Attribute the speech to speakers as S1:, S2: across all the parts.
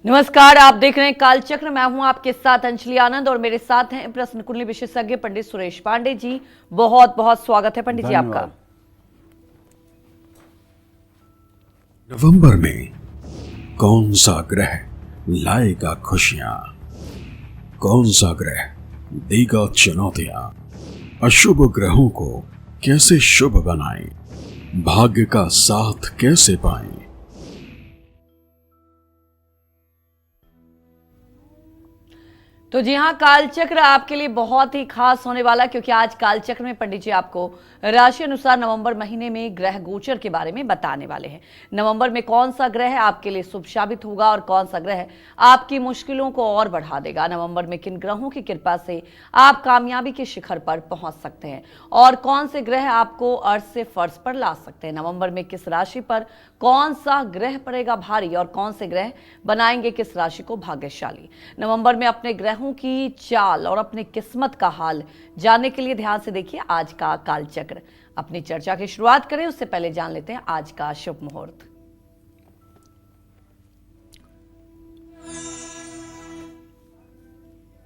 S1: नमस्कार, आप देख रहे हैं कालचक्र। मैं हूं आपके साथ अंजलि आनंद और मेरे साथ हैं प्रश्न कुंडली विशेषज्ञ पंडित सुरेश पांडे जी। बहुत बहुत स्वागत है पंडित जी आपका।
S2: नवंबर में कौन सा ग्रह लाएगा खुशियां, कौन सा ग्रह देगा चुनौतियां, अशुभ ग्रहों को कैसे शुभ बनाएं, भाग्य का साथ कैसे पाएं।
S1: तो जी हाँ, कालचक्र आपके लिए बहुत ही खास होने वाला, क्योंकि आज कालचक्र में पंडित जी आपको राशि अनुसार नवंबर महीने में ग्रह गोचर के बारे में बताने वाले हैं। नवंबर में कौन सा ग्रह आपके लिए शुभ साबित होगा और कौन सा ग्रह आपकी मुश्किलों को और बढ़ा देगा। नवंबर में किन ग्रहों की कृपा से आप कामयाबी के शिखर पर पहुंच सकते हैं और कौन से ग्रह आपको अर्श से फर्श पर ला सकते हैं। नवंबर में किस राशि पर कौन सा ग्रह पड़ेगा भारी और कौन से ग्रह बनाएंगे किस राशि को भाग्यशाली। नवंबर में अपने ग्रहों की चाल और अपनी किस्मत का हाल जानने के लिए ध्यान से देखिए आज का कालचक्र। अपनी चर्चा की शुरुआत करें उससे पहले जान लेते हैं आज का शुभ मुहूर्त।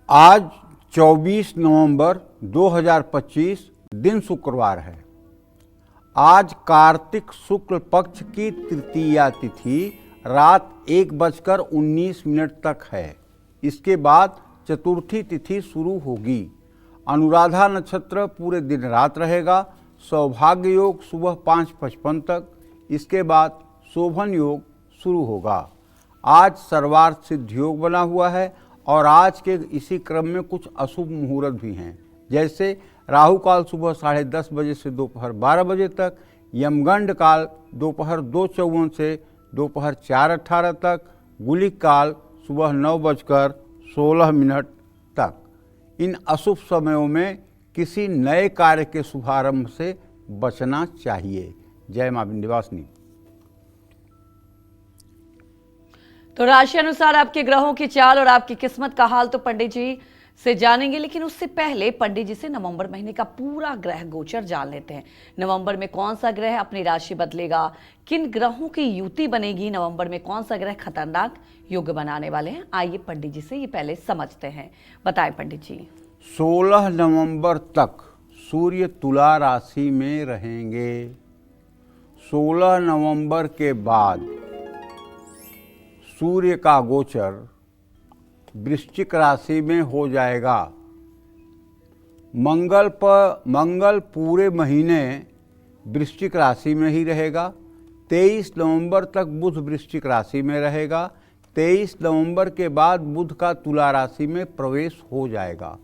S3: आज 24 नवंबर 2025 दिन शुक्रवार है। आज कार्तिक शुक्ल पक्ष की तृतीया तिथि रात 1:19 तक है। इसके बाद चतुर्थी तिथि शुरू होगी। अनुराधा नक्षत्र पूरे दिन रात रहेगा। सौभाग्य योग सुबह 5:55 तक। इसके बाद शोभन योग शुरू होगा। आज सर्वार्थ सिद्ध योग बना हुआ है और आज के इसी क्रम में कुछ अशुभ मुहूर्त भी हैं, जैसे राहु काल सुबह 10:30 बजे से दोपहर 12 बजे तक, यमगंड काल दोपहर 2:54 से दोपहर 4:18 तक, गुलिक काल सुबह 9:16 तक। इन अशुभ समयों में किसी नए कार्य के शुभारंभ से बचना चाहिए। जय मां विंध्यवासिनी।
S1: तो राशि अनुसार आपके ग्रहों की चाल और आपकी किस्मत का हाल तो पंडित जी से जानेंगे, लेकिन उससे पहले पंडित जी से नवंबर महीने का पूरा ग्रह गोचर जान लेते हैं। नवंबर में कौन सा ग्रह अपनी राशि बदलेगा, किन ग्रहों की युति बनेगी, नवंबर में कौन सा ग्रह खतरनाक योग बनाने वाले हैं। आइए पंडित जी से ये पहले समझते हैं। बताएं पंडित जी।
S3: 16 नवंबर तक सूर्य तुला राशि में रहेंगे। 16 नवंबर के बाद सूर्य का गोचर वृश्चिक राशि में हो जाएगा। मंगल पूरे महीने वृश्चिक राशि में ही रहेगा। 23 नवंबर तक बुध वृश्चिक राशि में रहेगा। 23 नवंबर के बाद बुध का तुला राशि में प्रवेश हो जाएगा।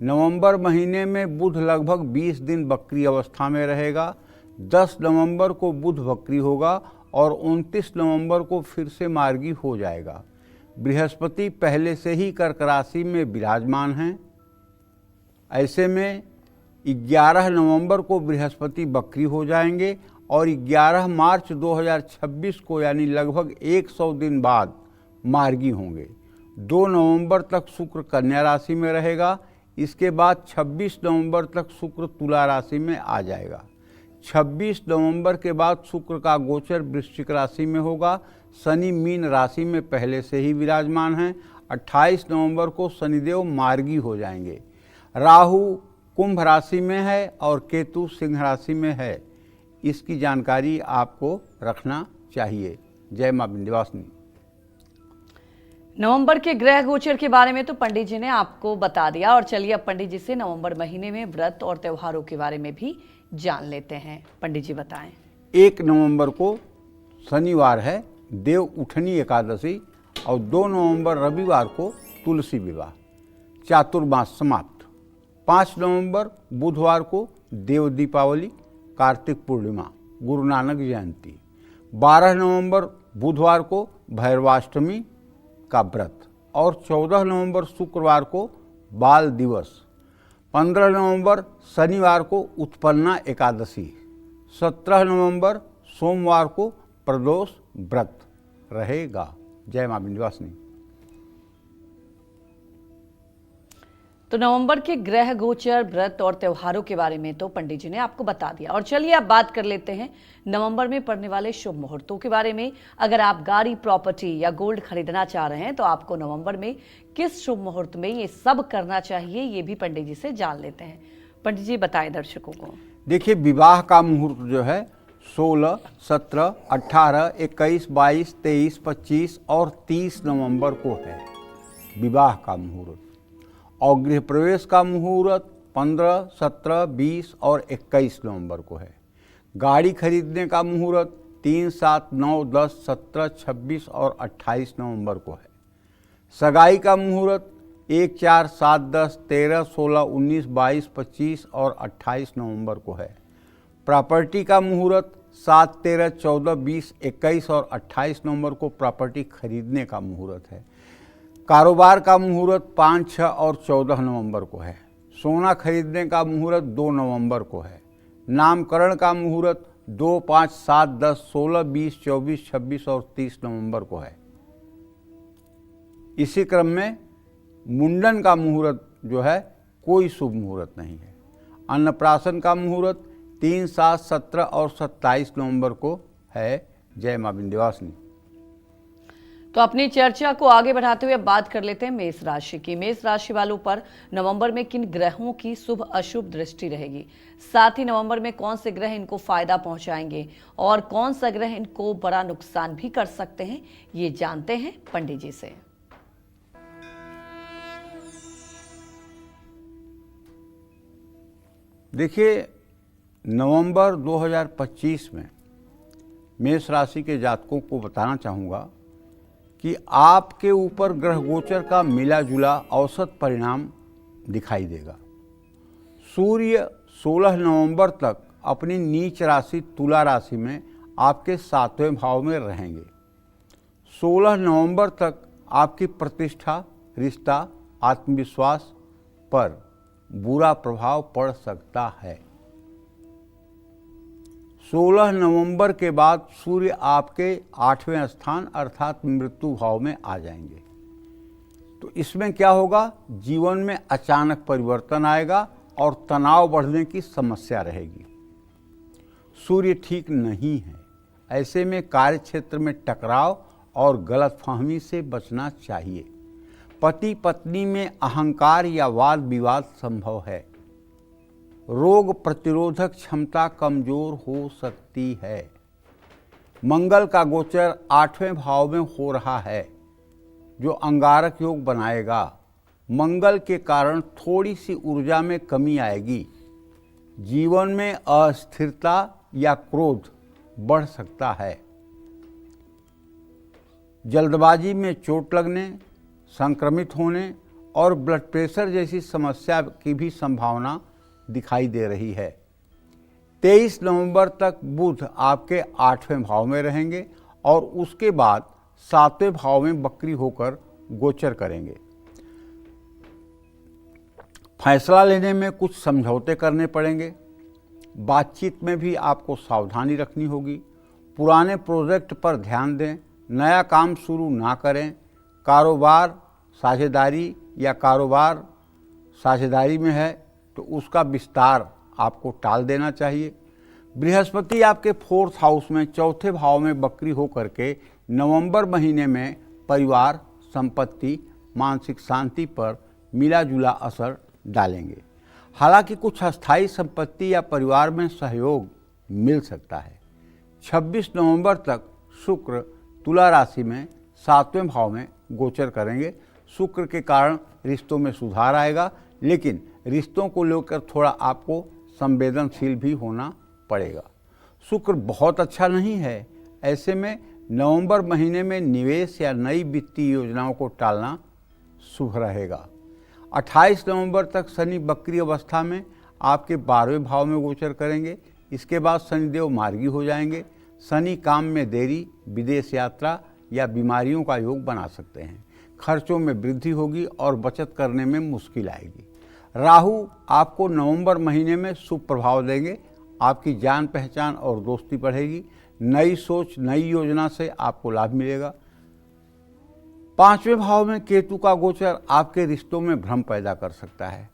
S3: नवंबर महीने में बुध लगभग 20 दिन वक्री अवस्था में रहेगा। 10 नवंबर को बुध वक्री होगा और 29 नवंबर को फिर से मार्गी हो जाएगा। बृहस्पति पहले से ही कर्क राशि में विराजमान हैं। ऐसे में 11 नवंबर को बृहस्पति वक्री हो जाएंगे और 11 मार्च 2026 को यानी लगभग 100 दिन बाद मार्गी होंगे। 2 नवंबर तक शुक्र कन्या राशि में रहेगा। इसके बाद 26 नवंबर तक शुक्र तुला राशि में आ जाएगा। 26 नवंबर के बाद शुक्र का गोचर वृश्चिक राशि में होगा। शनि मीन राशि में पहले से ही विराजमान हैं। 28 नवंबर को शनिदेव मार्गी हो जाएंगे। राहु कुंभ राशि में है और केतु सिंह राशि में है। इसकी जानकारी आपको रखना चाहिए। जय मां विंध्यवासिनी।
S1: नवंबर के ग्रह गोचर के बारे में तो पंडित जी ने आपको बता दिया, और चलिए अब पंडित जी से नवंबर महीने में व्रत और त्योहारों के बारे में भी जान लेते हैं। पंडित जी बताएं।
S3: 1 नवंबर को शनिवार है, देव उठनी एकादशी, और 2 नवंबर रविवार को तुलसी विवाह, चातुर्मास समाप्त। 5 नवंबर बुधवार को देव दीपावली, कार्तिक पूर्णिमा, गुरु नानक जयंती। 12 नवंबर बुधवार को भैरवाष्टमी का व्रत और 14 नवंबर शुक्रवार को बाल दिवस। 15 नवंबर शनिवार को उत्पन्ना एकादशी। 17 नवंबर सोमवार को प्रदोष व्रत रहेगा। जय मां विंध्यवासिनी।
S1: तो नवंबर के ग्रह गोचर, व्रत और त्योहारों के बारे में तो पंडित जी ने आपको बता दिया। और चलिए अब बात कर लेते हैं नवंबर में पड़ने वाले शुभ मुहूर्तों के बारे में। अगर आप गाड़ी, प्रॉपर्टी या गोल्ड खरीदना चाह रहे हैं तो आपको नवंबर में किस शुभ मुहूर्त में ये सब करना चाहिए, ये भी पंडित जी से जान लेते हैं। पंडित जी बताएं दर्शकों को।
S3: देखिए, विवाह का मुहूर्त जो है 16, 17, 18, 21, 22, 23, 25 और 30 नवंबर को है विवाह का मुहूर्त। और गृह प्रवेश का मुहूर्त 15, 17, 20 और 21 नवंबर को है। गाड़ी खरीदने का मुहूर्त 3, 7, 9, 10, 17, 26 और 28 नवंबर को है। सगाई का मुहूर्त 1, 4, 7, 10, 13, 16, 19, 22, 25 और 28 नवंबर को है। प्रॉपर्टी का मुहूर्त 7, 13, 14, 20, 21 और 28 नवंबर को प्रॉपर्टी खरीदने का मुहूर्त है। कारोबार का मुहूर्त 5, 6 और 14 नवंबर को है। सोना खरीदने का मुहूर्त 2 नवंबर को है। नामकरण का मुहूर्त 2, 5, 7, 10, 16, 20, 24, 26 और 30 नवंबर को है। इसी क्रम में मुंडन का मुहूर्त जो है कोई शुभ मुहूर्त नहीं है। अन्नप्राशन का मुहूर्त 3, 7, 17 और 27 नवंबर को है। जय मां विंध्यवासिनी।
S1: तो अपनी चर्चा को आगे बढ़ाते हुए अब बात कर लेते हैं मेष राशि की। मेष राशि वालों पर नवंबर में किन ग्रहों की शुभ अशुभ दृष्टि रहेगी, साथ ही नवंबर में कौन से ग्रह इनको फायदा पहुंचाएंगे और कौन सा ग्रह इनको बड़ा नुकसान भी कर सकते हैं, ये जानते हैं पंडित जी से।
S3: देखिए, नवंबर 2025 में मेष राशि के जातकों को बताना चाहूँगा कि आपके ऊपर ग्रह गोचर का मिला जुला औसत परिणाम दिखाई देगा। सूर्य 16 नवंबर तक अपनी नीच राशि तुला राशि में आपके 7वें भाव में रहेंगे। 16 नवंबर तक आपकी प्रतिष्ठा, रिश्ता, आत्मविश्वास पर बुरा प्रभाव पड़ सकता है। 16 नवंबर के बाद सूर्य आपके 8वें स्थान अर्थात मृत्यु भाव में आ जाएंगे। तो इसमें क्या होगा, जीवन में अचानक परिवर्तन आएगा और तनाव बढ़ने की समस्या रहेगी। सूर्य ठीक नहीं है, ऐसे में कार्य क्षेत्र में टकराव और गलतफहमी से बचना चाहिए। पति पत्नी में अहंकार या वाद विवाद संभव है। रोग प्रतिरोधक क्षमता कमजोर हो सकती है। मंगल का गोचर 8वें भाव में हो रहा है जो अंगारक योग बनाएगा। मंगल के कारण थोड़ी सी ऊर्जा में कमी आएगी। जीवन में अस्थिरता या क्रोध बढ़ सकता है। जल्दबाजी में चोट लगने, संक्रमित होने और ब्लड प्रेशर जैसी समस्या की भी संभावना दिखाई दे रही है। 23 नवंबर तक बुध आपके 8वें भाव में रहेंगे और उसके बाद 7वें भाव में वक्री होकर गोचर करेंगे। फैसला लेने में कुछ समझौते करने पड़ेंगे। बातचीत में भी आपको सावधानी रखनी होगी। पुराने प्रोजेक्ट पर ध्यान दें। नया काम शुरू ना करें। कारोबार साझेदारी या कारोबार साझेदारी में है तो उसका विस्तार आपको टाल देना चाहिए। बृहस्पति आपके 4th हाउस में 4थे भाव में वक्री होकर के नवंबर महीने में परिवार, संपत्ति, मानसिक शांति पर मिला जुला असर डालेंगे। हालांकि कुछ अस्थायी संपत्ति या परिवार में सहयोग मिल सकता है। 26 नवंबर तक शुक्र तुला राशि में 7वें भाव में गोचर करेंगे। शुक्र के कारण रिश्तों में सुधार आएगा, लेकिन रिश्तों को लेकर थोड़ा आपको संवेदनशील भी होना पड़ेगा। शुक्र बहुत अच्छा नहीं है, ऐसे में नवंबर महीने में निवेश या नई वित्तीय योजनाओं को टालना शुभ रहेगा। 28 नवंबर तक शनि वक्री अवस्था में आपके 12वें भाव में गोचर करेंगे। इसके बाद शनिदेव मार्गी हो जाएंगे। शनि काम में देरी, विदेश यात्रा या बीमारियों का योग बना सकते हैं। खर्चों में वृद्धि होगी और बचत करने में मुश्किल आएगी। राहु आपको नवंबर महीने में शुभ प्रभाव देंगे। आपकी जान पहचान और दोस्ती बढ़ेगी। नई सोच, नई योजना से आपको लाभ मिलेगा। 5वें भाव में केतु का गोचर आपके रिश्तों में भ्रम पैदा कर सकता है।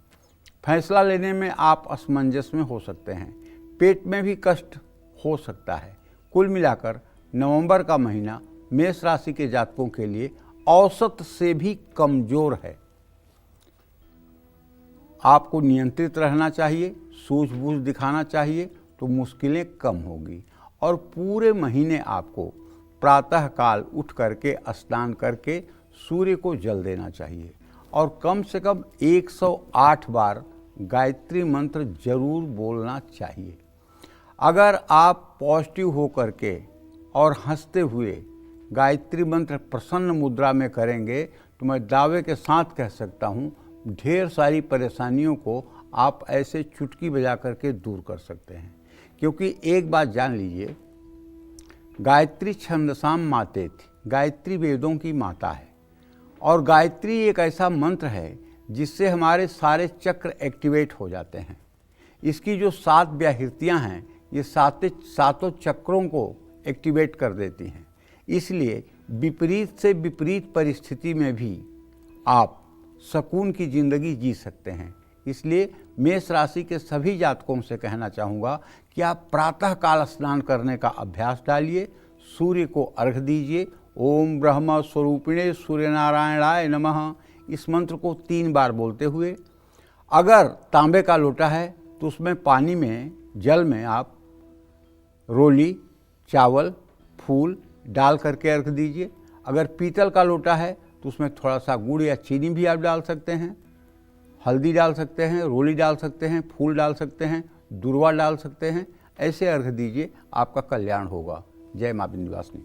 S3: फैसला लेने में आप असमंजस में हो सकते हैं। पेट में भी कष्ट हो सकता है। कुल मिलाकर नवंबर का महीना मेष राशि के जातकों के लिए औसत से भी कमजोर है। आपको नियंत्रित रहना चाहिए, सूझबूझ दिखाना चाहिए तो मुश्किलें कम होगी। और पूरे महीने आपको प्रातःकाल उठ करके स्नान करके सूर्य को जल देना चाहिए और कम से कम 108 बार गायत्री मंत्र जरूर बोलना चाहिए। अगर आप पॉजिटिव हो करके और हंसते हुए गायत्री मंत्र प्रसन्न मुद्रा में करेंगे तो मैं दावे के साथ कह सकता हूँ ढेर सारी परेशानियों को आप ऐसे चुटकी बजा करके दूर कर सकते हैं। क्योंकि एक बात जान लीजिए, गायत्री छंदसाम मातेति, गायत्री वेदों की माता है और गायत्री एक ऐसा मंत्र है जिससे हमारे सारे चक्र एक्टिवेट हो जाते हैं। इसकी जो 7 व्याहृतियाँ हैं ये सातों चक्रों को एक्टिवेट कर देती हैं। इसलिए विपरीत से विपरीत परिस्थिति में भी आप सुकून की ज़िंदगी जी सकते हैं। इसलिए मेष राशि के सभी जातकों से कहना चाहूँगा कि आप प्रातःकाल स्नान करने का अभ्यास डालिए, सूर्य को अर्घ्य दीजिए। ओम ब्रह्म स्वरूपिणे सूर्यनारायणाय नमः, इस मंत्र को 3 बार बोलते हुए, अगर तांबे का लोटा है तो उसमें पानी में जल में आप रोली, चावल, फूल डाल करके अर्घ दीजिए। अगर पीतल का लोटा है तो उसमें थोड़ा सा गुड़ या चीनी भी आप डाल सकते हैं, हल्दी डाल सकते हैं, रोली डाल सकते हैं, फूल डाल सकते हैं, दुर्वा डाल सकते हैं। ऐसे अर्घ दीजिए, आपका कल्याण होगा। जय मां विंध्यवासिनी।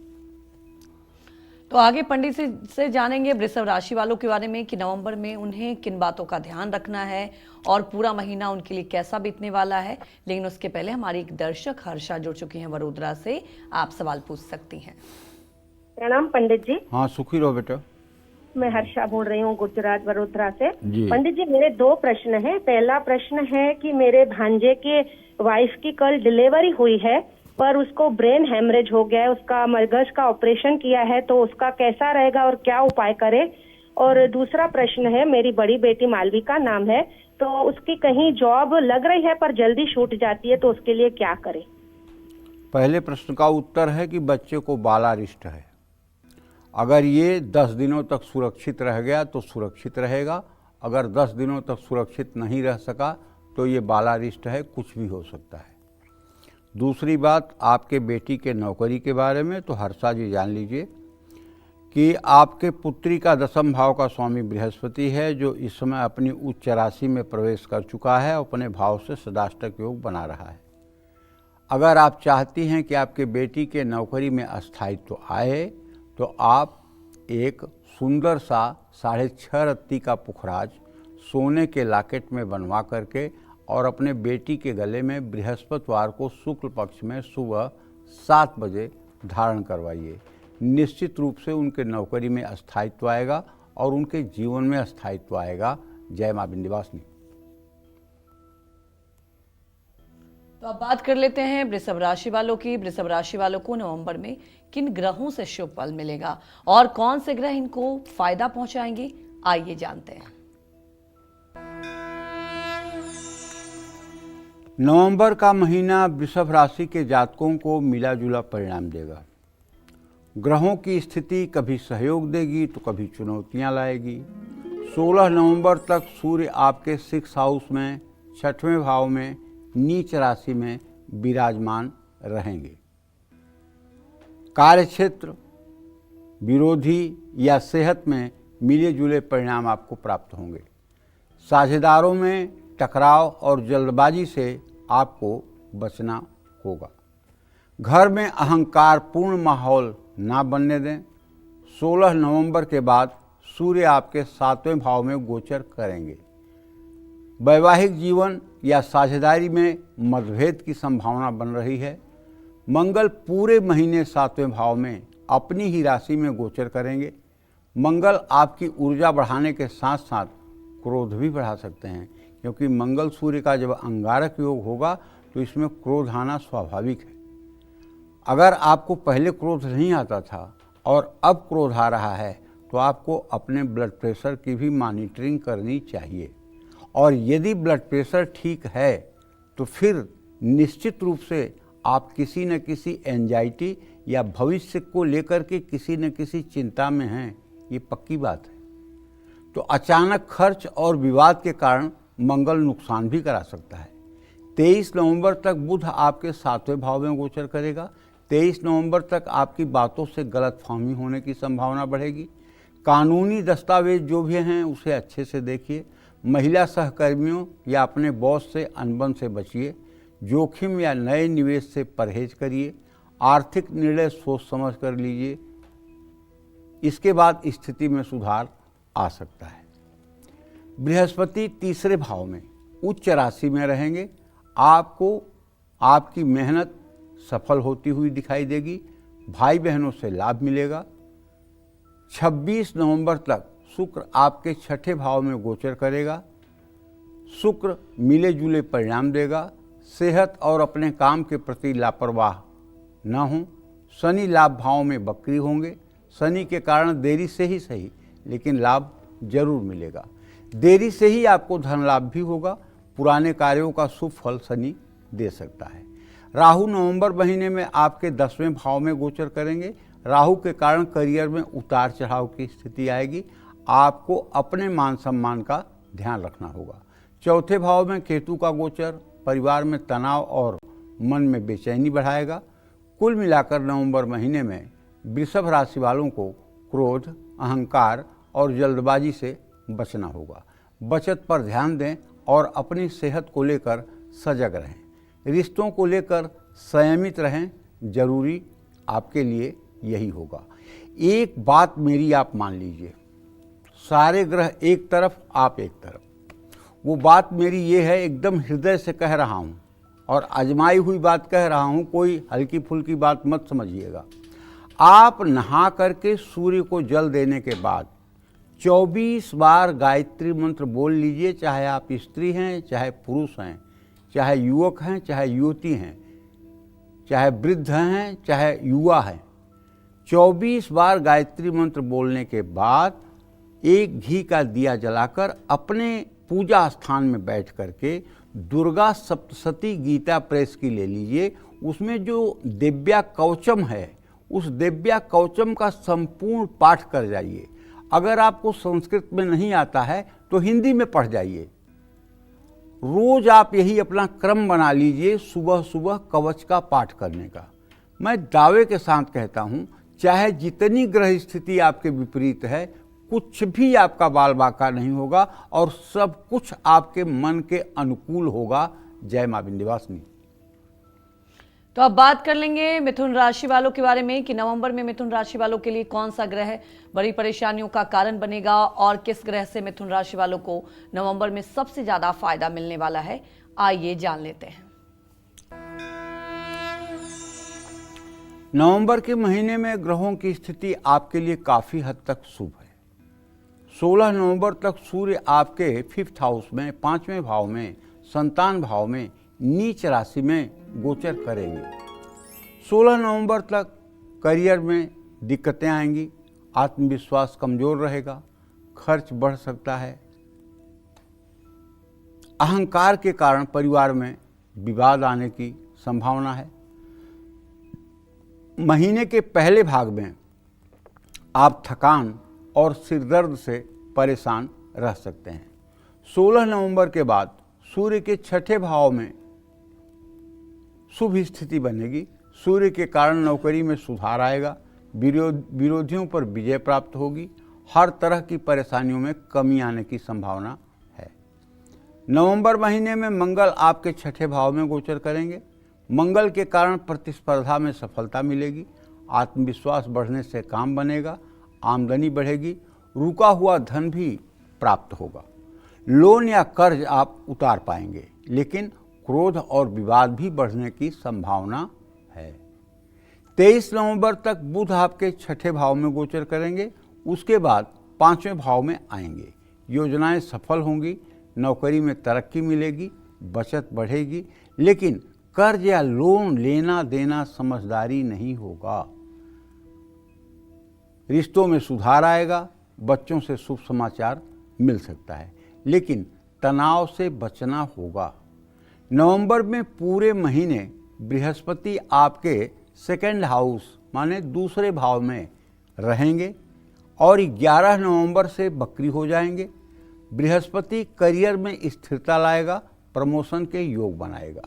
S1: तो आगे पंडित से जानेंगे वृषभ राशि वालों के बारे में कि नवंबर में उन्हें किन बातों का ध्यान रखना है और पूरा महीना उनके लिए कैसा बीतने वाला है। लेकिन उसके पहले हमारी एक दर्शक हर्षा जुड़ चुकी हैं वडोदरा से, आप सवाल पूछ सकती हैं।
S4: प्रणाम पंडित जी।
S3: हाँ, सुखी रहो बेटा।
S4: मैं हर्षा बोल रही हूँ गुजरात वडोदरा से।
S3: जी।
S4: पंडित जी, मेरे 2 प्रश्न हैं। पहला प्रश्न है कि मेरे भांजे के वाइफ की कल डिलीवरी हुई है पर उसको ब्रेन हेमरेज हो गया है, उसका मगज का ऑपरेशन किया है, तो उसका कैसा रहेगा और क्या उपाय करे। और दूसरा प्रश्न है, मेरी बड़ी बेटी मालविका नाम है, तो उसकी कहीं जॉब लग रही है पर जल्दी छूट जाती है, तो उसके लिए क्या करे।
S3: पहले प्रश्न का उत्तर है कि बच्चे को बालारिष्ट है। अगर ये 10 दिनों तक सुरक्षित रह गया तो सुरक्षित रहेगा। अगर 10 दिनों तक सुरक्षित नहीं रह सका तो ये बालारिष्ट है, कुछ भी हो सकता है। दूसरी बात, आपके बेटी के नौकरी के बारे में, तो हर्षा जी जान लीजिए कि आपके पुत्री का 10वें भाव का स्वामी बृहस्पति है, जो इस समय अपनी उच्च राशि में प्रवेश कर चुका है और अपने भाव से सदाष्टक योग बना रहा है। अगर आप चाहती हैं कि आपके बेटी के नौकरी में स्थायित्व आए तो आप एक सुंदर सा 6.5 रत्ती का पुखराज सोने के लॉकेट में बनवा करके और अपने बेटी के गले में बृहस्पतिवार को शुक्ल पक्ष में सुबह 7 बजे धारण करवाइए। निश्चित रूप से उनके नौकरी में स्थायित्व आएगा और उनके जीवन में स्थायित्व आएगा। जय मां विंध्यवासिनी।
S1: तो अब बात कर लेते हैं वृषभ राशि वालों की। वृषभ राशि वालों को नवंबर में किन ग्रहों से शुभ फल मिलेगा और कौन से ग्रह इनको फायदा पहुंचाएंगे, आइए जानते हैं।
S3: नवंबर का महीना वृषभ राशि के जातकों को मिला जुला परिणाम देगा। ग्रहों की स्थिति कभी सहयोग देगी तो कभी चुनौतियां लाएगी। 16 नवंबर तक सूर्य आपके 6 हाउस में 6वें भाव में नीच राशि में विराजमान रहेंगे। कार्यक्षेत्र, विरोधी या सेहत में मिले जुले परिणाम आपको प्राप्त होंगे। साझेदारों में टकराव और जल्दबाजी से आपको बचना होगा। घर में अहंकार पूर्ण माहौल ना बनने दें। 16 नवंबर के बाद सूर्य आपके 7वें भाव में गोचर करेंगे। वैवाहिक जीवन या साझेदारी में मतभेद की संभावना बन रही है। मंगल पूरे महीने 7वें भाव में अपनी ही राशि में गोचर करेंगे। मंगल आपकी ऊर्जा बढ़ाने के साथ साथ क्रोध भी बढ़ा सकते हैं, क्योंकि मंगल सूर्य का जब अंगारक योग होगा तो इसमें क्रोध आना स्वाभाविक है। अगर आपको पहले क्रोध नहीं आता था और अब क्रोध आ रहा है तो आपको अपने ब्लड प्रेशर की भी मॉनिटरिंग करनी चाहिए। और यदि ब्लड प्रेशर ठीक है तो फिर निश्चित रूप से आप किसी न किसी एंजाइटी या भविष्य को लेकर के किसी न किसी चिंता में हैं, ये पक्की बात है। तो अचानक खर्च और विवाद के कारण मंगल नुकसान भी करा सकता है। 23 नवंबर तक बुध आपके 7वें भाव में गोचर करेगा। 23 नवंबर तक आपकी बातों से गलतफहमी होने की संभावना बढ़ेगी। कानूनी दस्तावेज जो भी हैं उसे अच्छे से देखिए। महिला सहकर्मियों या अपने बॉस से अनबन से बचिए। जोखिम या नए निवेश से परहेज करिए। आर्थिक निर्णय सोच समझ कर लीजिए। इसके बाद स्थिति में सुधार आ सकता है। बृहस्पति 3रे भाव में उच्च राशि में रहेंगे। आपको आपकी मेहनत सफल होती हुई दिखाई देगी। भाई बहनों से लाभ मिलेगा। 26 नवंबर तक शुक्र आपके 6ठे भाव में गोचर करेगा। शुक्र मिले जुले परिणाम देगा। सेहत और अपने काम के प्रति लापरवाह न हों। शनि लाभ भाव में वक्री होंगे। शनि के कारण देरी से ही सही लेकिन लाभ जरूर मिलेगा। देरी से ही आपको धन लाभ भी होगा। पुराने कार्यों का शुभ फल शनि दे सकता है। राहु नवंबर महीने में आपके 10वें भाव में गोचर करेंगे। राहु के कारण करियर में उतार चढ़ाव की स्थिति आएगी। आपको अपने मान सम्मान का ध्यान रखना होगा। 4थे भाव में केतु का गोचर परिवार में तनाव और मन में बेचैनी बढ़ाएगा। कुल मिलाकर नवंबर महीने में वृषभ राशि वालों को क्रोध, अहंकार और जल्दबाजी से बचना होगा। बचत पर ध्यान दें और अपनी सेहत को लेकर सजग रहें। रिश्तों को लेकर संयमित रहें। जरूरी आपके लिए यही होगा। एक बात मेरी आप मान लीजिए, सारे ग्रह एक तरफ, आप एक तरफ। वो बात मेरी ये है, एकदम हृदय से कह रहा हूँ और आजमाई हुई बात कह रहा हूँ, कोई हल्की फुल्की बात मत समझिएगा। आप नहा करके सूर्य को जल देने के बाद 24 बार गायत्री मंत्र बोल लीजिए। चाहे आप स्त्री हैं, चाहे पुरुष हैं, चाहे युवक हैं, चाहे युवती हैं, चाहे वृद्ध हैं, चाहे युवा हैं। 24 बार गायत्री मंत्र बोलने के बाद एक घी का दिया जलाकर अपने पूजा स्थान में बैठ करके दुर्गा सप्तशती गीता प्रेस की ले लीजिए। उसमें जो दिव्या कवचम है, उस दिव्या कवचम का संपूर्ण पाठ कर जाइए। अगर आपको संस्कृत में नहीं आता है तो हिंदी में पढ़ जाइए। रोज आप यही अपना क्रम बना लीजिए, सुबह सुबह कवच का पाठ करने का। मैं दावे के साथ कहता हूँ, चाहे जितनी ग्रह स्थिति आपके विपरीत है, कुछ भी आपका बाल बाका नहीं होगा और सब कुछ आपके मन के अनुकूल होगा। जय मां विंध्यवासिनी।
S1: तो अब बात कर लेंगे मिथुन राशि वालों के बारे में कि नवंबर में मिथुन राशि वालों के लिए कौन सा ग्रह बड़ी परेशानियों का कारण बनेगा और किस ग्रह से मिथुन राशि वालों को नवंबर में सबसे ज्यादा फायदा मिलने वाला है। आइए जान लेते हैं।
S3: नवंबर के महीने में ग्रहों की स्थिति आपके लिए काफी हद तक शुभ है। 16 नवंबर तक सूर्य आपके 5th हाउस में 5वें भाव में संतान भाव में नीच राशि में गोचर करेंगे। 16 नवंबर तक करियर में दिक्कतें आएंगी। आत्मविश्वास कमजोर रहेगा। खर्च बढ़ सकता है। अहंकार के कारण परिवार में विवाद आने की संभावना है। महीने के पहले भाग में आप थकान और सिरदर्द से परेशान रह सकते हैं। 16 नवंबर के बाद सूर्य के 6ठे भाव में शुभ स्थिति बनेगी। सूर्य के कारण नौकरी में सुधार आएगा। विरोधियों पर विजय प्राप्त होगी। हर तरह की परेशानियों में कमी आने की संभावना है। नवंबर महीने में मंगल आपके 6ठे भाव में गोचर करेंगे। मंगल के कारण प्रतिस्पर्धा में सफलता मिलेगी। आत्मविश्वास बढ़ने से काम बनेगा। आमदनी बढ़ेगी। रुका हुआ धन भी प्राप्त होगा। लोन या कर्ज आप उतार पाएंगे, लेकिन क्रोध और विवाद भी बढ़ने की संभावना है। 23 नवंबर तक बुध आपके 6ठे भाव में गोचर करेंगे। उसके बाद 5वें भाव में आएंगे। योजनाएं सफल होंगी। नौकरी में तरक्की मिलेगी। बचत बढ़ेगी, लेकिन कर्ज या लोन लेना देना समझदारी नहीं होगा। रिश्तों में सुधार आएगा। बच्चों से शुभ समाचार मिल सकता है, लेकिन तनाव से बचना होगा। नवंबर में पूरे महीने बृहस्पति आपके सेकंड हाउस माने दूसरे भाव में रहेंगे और 11 नवंबर से बकरी हो जाएंगे। बृहस्पति करियर में स्थिरता लाएगा, प्रमोशन के योग बनाएगा,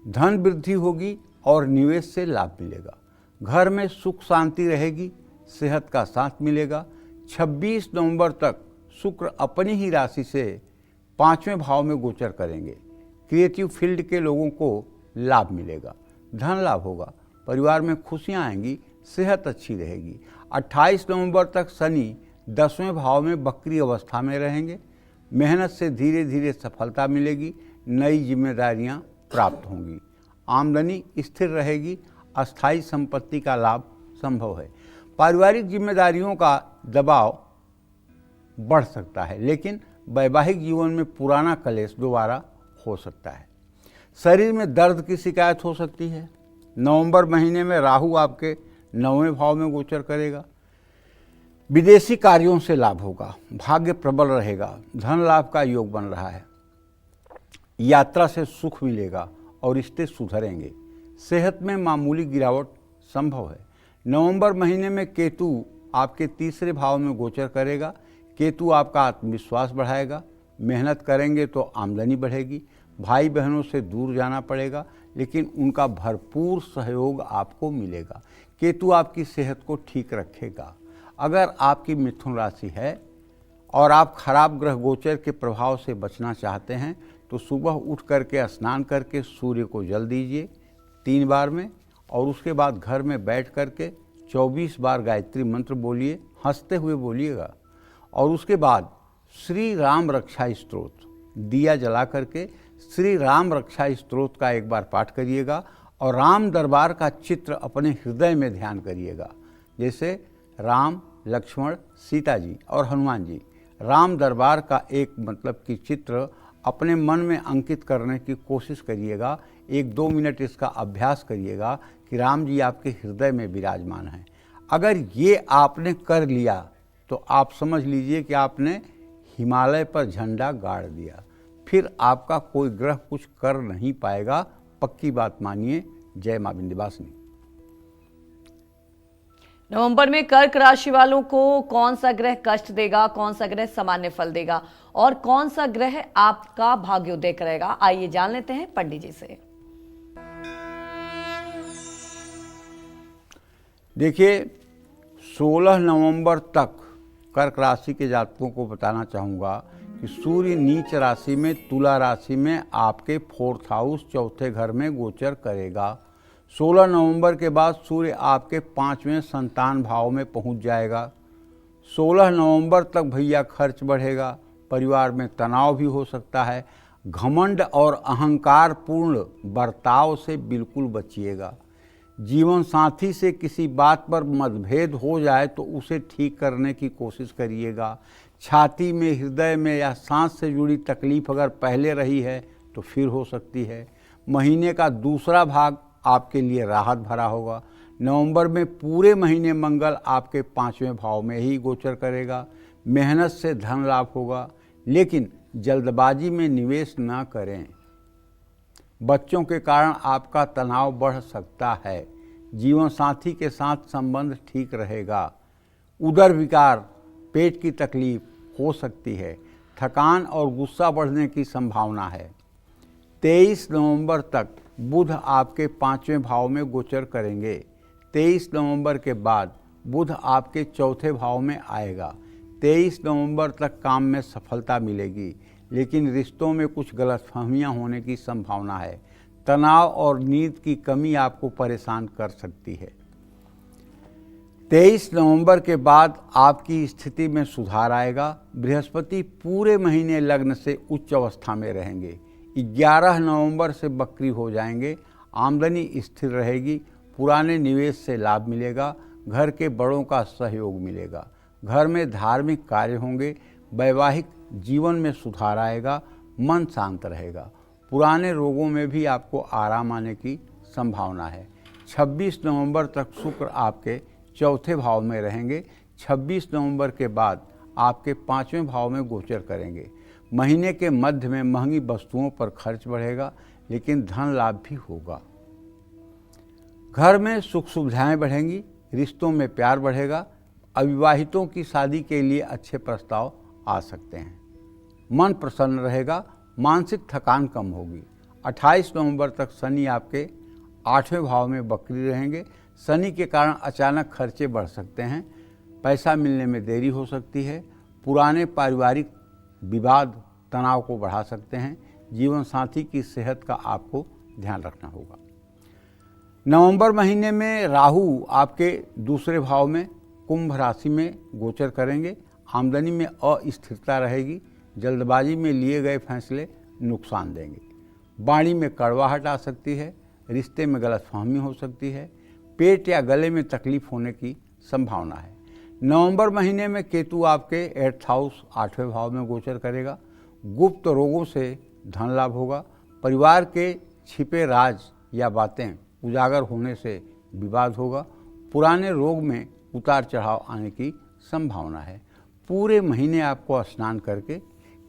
S3: धन वृद्धि होगी और निवेश से लाभ मिलेगा। घर में सुख शांति रहेगी, सेहत का साथ मिलेगा। 26 नवंबर तक शुक्र अपनी ही राशि से 5वें भाव में गोचर करेंगे। क्रिएटिव फील्ड के लोगों को लाभ मिलेगा, धन लाभ होगा, परिवार में खुशियां आएंगी, सेहत अच्छी रहेगी। 28 नवंबर तक शनि 10वें भाव में बकरी अवस्था में रहेंगे। मेहनत से धीरे धीरे सफलता मिलेगी, नई जिम्मेदारियां प्राप्त होंगी, आमदनी स्थिर रहेगी, अस्थायी संपत्ति का लाभ संभव है। पारिवारिक जिम्मेदारियों का दबाव बढ़ सकता है, लेकिन वैवाहिक जीवन में पुराना कलेश दोबारा हो सकता है। शरीर में दर्द की शिकायत हो सकती है। नवंबर महीने में राहु आपके 9वें भाव में गोचर करेगा। विदेशी कार्यों से लाभ होगा, भाग्य प्रबल रहेगा, धन लाभ का योग बन रहा है। यात्रा से सुख मिलेगा और रिश्ते सुधरेंगे। सेहत में मामूली गिरावट संभव है। नवंबर महीने में केतु आपके 3रे भाव में गोचर करेगा। केतु आपका आत्मविश्वास बढ़ाएगा, मेहनत करेंगे तो आमदनी बढ़ेगी। भाई बहनों से दूर जाना पड़ेगा, लेकिन उनका भरपूर सहयोग आपको मिलेगा। केतु आपकी सेहत को ठीक रखेगा। अगर आपकी मिथुन राशि है और आप खराब ग्रह गोचर के प्रभाव से बचना चाहते हैं तो सुबह उठ करके स्नान करके सूर्य को जल दीजिए 3 बार में, और उसके बाद घर में बैठ करके 24 बार गायत्री मंत्र बोलिए, हंसते हुए बोलिएगा। और उसके बाद श्री राम रक्षा स्तोत्र दिया जला करके श्री राम रक्षा स्तोत्र का एक बार पाठ करिएगा और राम दरबार का चित्र अपने हृदय में ध्यान करिएगा। जैसे राम, लक्ष्मण, सीता जी और हनुमान जी, राम दरबार का एक मतलब कि चित्र अपने मन में अंकित करने की कोशिश करिएगा। 1-2 मिनट इसका अभ्यास करिएगा कि राम जी आपके हृदय में विराजमान हैं। अगर ये आपने कर लिया तो आप समझ लीजिए कि आपने हिमालय पर झंडा गाड़ दिया, फिर आपका कोई ग्रह कुछ कर नहीं पाएगा। पक्की बात मानिए। जय मां विंध्यवासिनी।
S1: नवंबर में कर्क राशि वालों को कौन सा ग्रह कष्ट देगा, कौन सा ग्रह सामान्य फल देगा और कौन सा ग्रह आपका भाग्योदय करेगा, आइए जान लेते हैं पंडित जी से।
S3: देखिए, 16 नवंबर तक कर्क राशि के जातकों को बताना चाहूँगा कि सूर्य नीच राशि में तुला राशि में आपके 4th हाउस 4थे घर में गोचर करेगा। 16 नवंबर के बाद सूर्य आपके 5वें संतान भाव में पहुंच जाएगा। 16 नवंबर तक भैया खर्च बढ़ेगा, परिवार में तनाव भी हो सकता है। घमंड और अहंकार पूर्ण बर्ताव से बिल्कुल बचिएगा। जीवन साथी से किसी बात पर मतभेद हो जाए तो उसे ठीक करने की कोशिश करिएगा। छाती में, हृदय में या सांस से जुड़ी तकलीफ अगर पहले रही है तो फिर हो सकती है। महीने का दूसरा भाग आपके लिए राहत भरा होगा। नवंबर में पूरे महीने मंगल आपके 5वें भाव में ही गोचर करेगा। मेहनत से धन लाभ होगा, लेकिन जल्दबाजी में निवेश ना करें। बच्चों के कारण आपका तनाव बढ़ सकता है। जीवन साथी के साथ संबंध ठीक रहेगा। उदर विकार, पेट की तकलीफ हो सकती है। थकान और गुस्सा बढ़ने की संभावना है। 23 नवंबर तक बुध आपके 5वें भाव में गोचर करेंगे। 23 नवंबर के बाद बुध आपके 4थे भाव में आएगा। 23 नवंबर तक काम में सफलता मिलेगी, लेकिन रिश्तों में कुछ गलतफहमियां होने की संभावना है। तनाव और नींद की कमी आपको परेशान कर सकती है। 23 नवंबर के बाद आपकी स्थिति में सुधार आएगा। बृहस्पति पूरे महीने लग्न से उच्च अवस्था में रहेंगे। 11 नवंबर से बकरी हो जाएंगे। आमदनी स्थिर रहेगी। पुराने निवेश से लाभ मिलेगा। घर के बड़ों का सहयोग मिलेगा। घर में धार्मिक कार्य होंगे। वैवाहिक जीवन में सुधार आएगा। मन शांत रहेगा। पुराने रोगों में भी आपको आराम आने की संभावना है। 26 नवंबर तक शुक्र आपके 4थे भाव में रहेंगे। 26 नवंबर के बाद आपके 5वें भाव में गोचर करेंगे। महीने के मध्य में महंगी वस्तुओं पर खर्च बढ़ेगा, लेकिन धन लाभ भी होगा। घर में सुख सुविधाएं बढ़ेंगी, रिश्तों में प्यार बढ़ेगा। अविवाहितों की शादी के लिए अच्छे प्रस्ताव आ सकते हैं। मन प्रसन्न रहेगा, मानसिक थकान कम होगी। 28 नवंबर तक शनि आपके 8वें भाव में वक्री रहेंगे। शनि के कारण अचानक खर्चे बढ़ सकते हैं, पैसा मिलने में देरी हो सकती है। पुराने पारिवारिक विवाद तनाव को बढ़ा सकते हैं। जीवन साथी की सेहत का आपको ध्यान रखना होगा। नवंबर महीने में राहु आपके 2 भाव में कुंभ राशि में गोचर करेंगे। आमदनी में अस्थिरता रहेगी। जल्दबाजी में लिए गए फैसले नुकसान देंगे। वाणी में कड़वाहट आ सकती है। रिश्ते में गलतफहमी हो सकती है। पेट या गले में तकलीफ होने की संभावना है। नवंबर महीने में केतु आपके 8th हाउस 8वें भाव में गोचर करेगा। गुप्त रोगों से धन लाभ होगा। परिवार के छिपे राज या बातें उजागर होने से विवाद होगा। पुराने रोग में उतार चढ़ाव आने की संभावना है। पूरे महीने आपको स्नान करके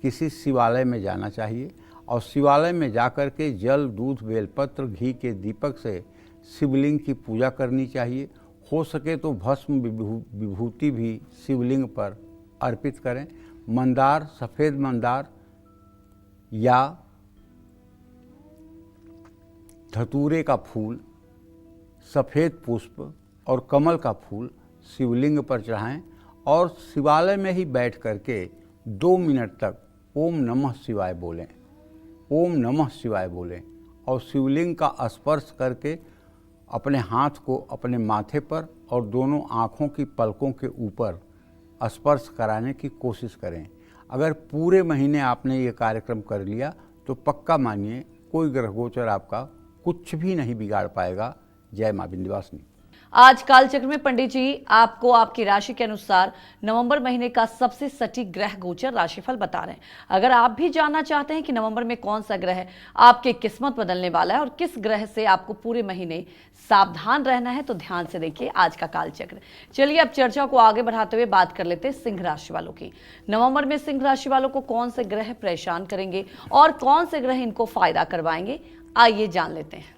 S3: किसी शिवालय में जाना चाहिए और शिवालय में जाकर के जल, दूध, बेलपत्र, घी के दीपक से शिवलिंग की पूजा करनी चाहिए। हो सके तो भस्म विभूति भी शिवलिंग पर अर्पित करें। मंदार, सफ़ेद मंदार या धतूरे का फूल, सफ़ेद पुष्प और कमल का फूल शिवलिंग पर चढ़ाएं और शिवालय में ही बैठ करके 2 मिनट तक ओम नमः शिवाय बोलें। ओम नमः शिवाय बोलें और शिवलिंग का स्पर्श करके अपने हाथ को अपने माथे पर और दोनों आँखों की पलकों के ऊपर स्पर्श कराने की कोशिश करें। अगर पूरे महीने आपने ये कार्यक्रम कर लिया तो पक्का मानिए कोई ग्रह गोचर आपका कुछ भी नहीं बिगाड़ पाएगा। जय मां विंध्यवासिनी।
S1: आज कालचक्र में पंडित जी आपको आपकी राशि के अनुसार नवंबर महीने का सबसे सटीक ग्रह गोचर राशिफल बता रहे हैं। अगर आप भी जानना चाहते हैं कि नवंबर में कौन सा ग्रह आपकी किस्मत बदलने वाला है और किस ग्रह से आपको पूरे महीने सावधान रहना है, तो ध्यान से देखिए आज का कालचक्र। चलिए अब चर्चा को आगे बढ़ाते हुए बात कर लेते हैं सिंह राशि वालों की। नवंबर में सिंह राशि वालों को कौन से ग्रह परेशान करेंगे और कौन से ग्रह इनको फायदा करवाएंगे, आइए जान लेते हैं।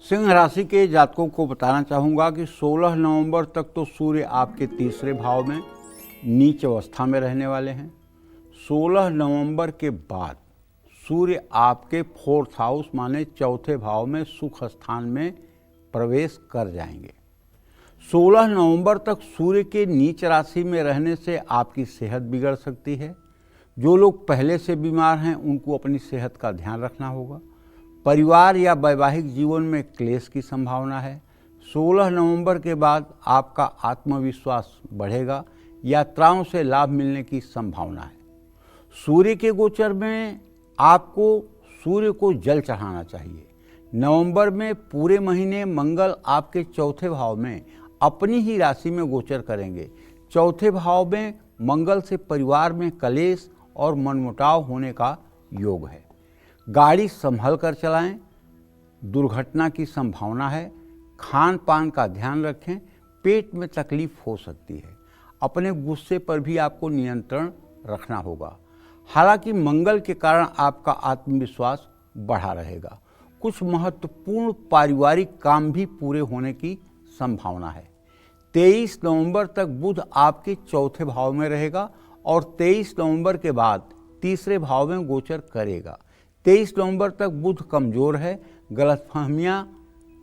S3: सिंह राशि के जातकों को बताना चाहूँगा कि 16 नवंबर तक तो सूर्य आपके 3रे भाव में नीच अवस्था में रहने वाले हैं। 16 नवंबर के बाद सूर्य आपके 4th हाउस माने 4थे भाव में सुख स्थान में प्रवेश कर जाएंगे। 16 नवंबर तक सूर्य के नीच राशि में रहने से आपकी सेहत बिगड़ सकती है। जो लोग पहले से बीमार हैं उनको अपनी सेहत का ध्यान रखना होगा। परिवार या वैवाहिक जीवन में क्लेश की संभावना है। 16 नवंबर के बाद आपका आत्मविश्वास बढ़ेगा। यात्राओं से लाभ मिलने की संभावना है। सूर्य के गोचर में आपको सूर्य को जल चढ़ाना चाहिए। नवंबर में पूरे महीने मंगल आपके 4थे भाव में अपनी ही राशि में गोचर करेंगे। 4थे भाव में मंगल से परिवार में कलेश और मनमुटाव होने का योग है। गाड़ी संभल कर चलाएं, दुर्घटना की संभावना है। खान पान का ध्यान रखें, पेट में तकलीफ हो सकती है। अपने गुस्से पर भी आपको नियंत्रण रखना होगा। हालांकि मंगल के कारण आपका आत्मविश्वास बढ़ा रहेगा। कुछ महत्वपूर्ण पारिवारिक काम भी पूरे होने की संभावना है। 23 नवंबर तक बुध आपके 4थे भाव में रहेगा और 23 नवंबर के बाद 3रे भाव में गोचर करेगा। 23 नवंबर तक बुध कमजोर है, गलतफहमियां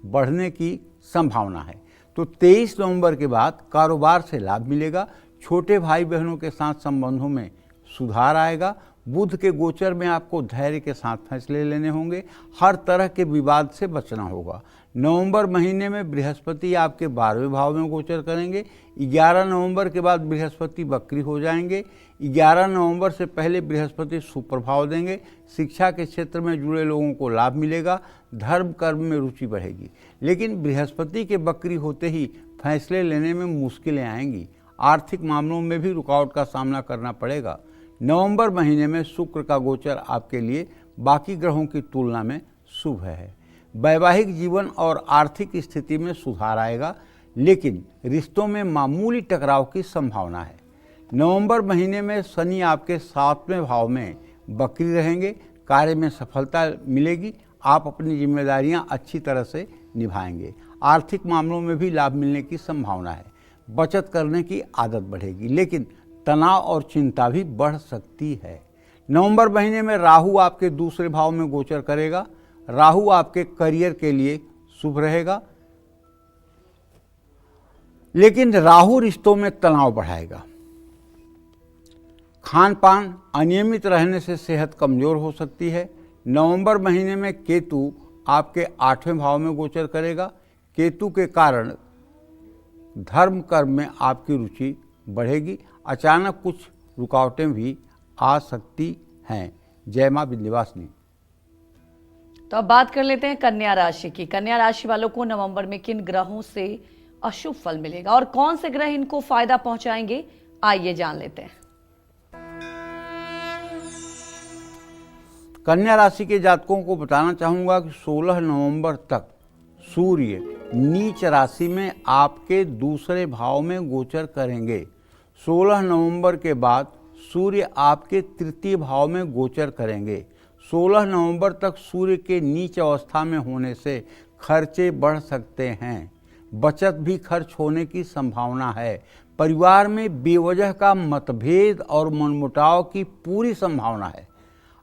S3: बढ़ने की संभावना है। तो 23 नवंबर के बाद कारोबार से लाभ मिलेगा। छोटे भाई बहनों के साथ संबंधों में सुधार आएगा। बुध के गोचर में आपको धैर्य के साथ फैसले लेने होंगे। हर तरह के विवाद से बचना होगा। नवंबर महीने में बृहस्पति आपके 12वें भाव में गोचर करेंगे। 11 नवंबर के बाद बृहस्पति वक्री हो जाएंगे। 11 नवंबर से पहले बृहस्पति सुप्रभाव देंगे। शिक्षा के क्षेत्र में जुड़े लोगों को लाभ मिलेगा। धर्म कर्म में रुचि बढ़ेगी। लेकिन बृहस्पति के वक्री होते ही फैसले लेने में मुश्किलें आएंगी। आर्थिक मामलों में भी रुकावट का सामना करना पड़ेगा। नवंबर महीने में शुक्र का गोचर आपके लिए बाकी ग्रहों की तुलना में शुभ है। वैवाहिक जीवन और आर्थिक स्थिति में सुधार आएगा, लेकिन रिश्तों में मामूली टकराव की संभावना है। नवंबर महीने में शनि आपके 7वें भाव में वक्री रहेंगे। कार्य में सफलता मिलेगी। आप अपनी जिम्मेदारियां अच्छी तरह से निभाएंगे। आर्थिक मामलों में भी लाभ मिलने की संभावना है। बचत करने की आदत बढ़ेगी, लेकिन तनाव और चिंता भी बढ़ सकती है। नवंबर महीने में राहु आपके 2 भाव में गोचर करेगा। राहु आपके करियर के लिए शुभ रहेगा, लेकिन राहु रिश्तों में तनाव बढ़ाएगा। खान पान अनियमित रहने से सेहत कमजोर हो सकती है। नवंबर महीने में केतु आपके 8वें भाव में गोचर करेगा। केतु के कारण धर्म कर्म में आपकी रुचि बढ़ेगी। अचानक कुछ रुकावटें भी आ सकती हैं। जय मां विंध्यवासिनी।
S1: तो अब बात कर लेते हैं कन्या राशि की। कन्या राशि वालों को नवंबर में किन ग्रहों से अशुभ फल मिलेगा और कौन से ग्रह इनको फायदा पहुंचाएंगे, आइए जान लेते हैं।
S3: कन्या राशि के जातकों को बताना चाहूंगा कि 16 नवंबर तक सूर्य नीच राशि में आपके 2 भाव में गोचर करेंगे। 16 नवंबर के बाद सूर्य आपके 3 भाव में गोचर करेंगे। 16 नवंबर तक सूर्य के नीच अवस्था में होने से खर्चे बढ़ सकते हैं। बचत भी खर्च होने की संभावना है। परिवार में बेवजह का मतभेद और मनमुटाव की पूरी संभावना है।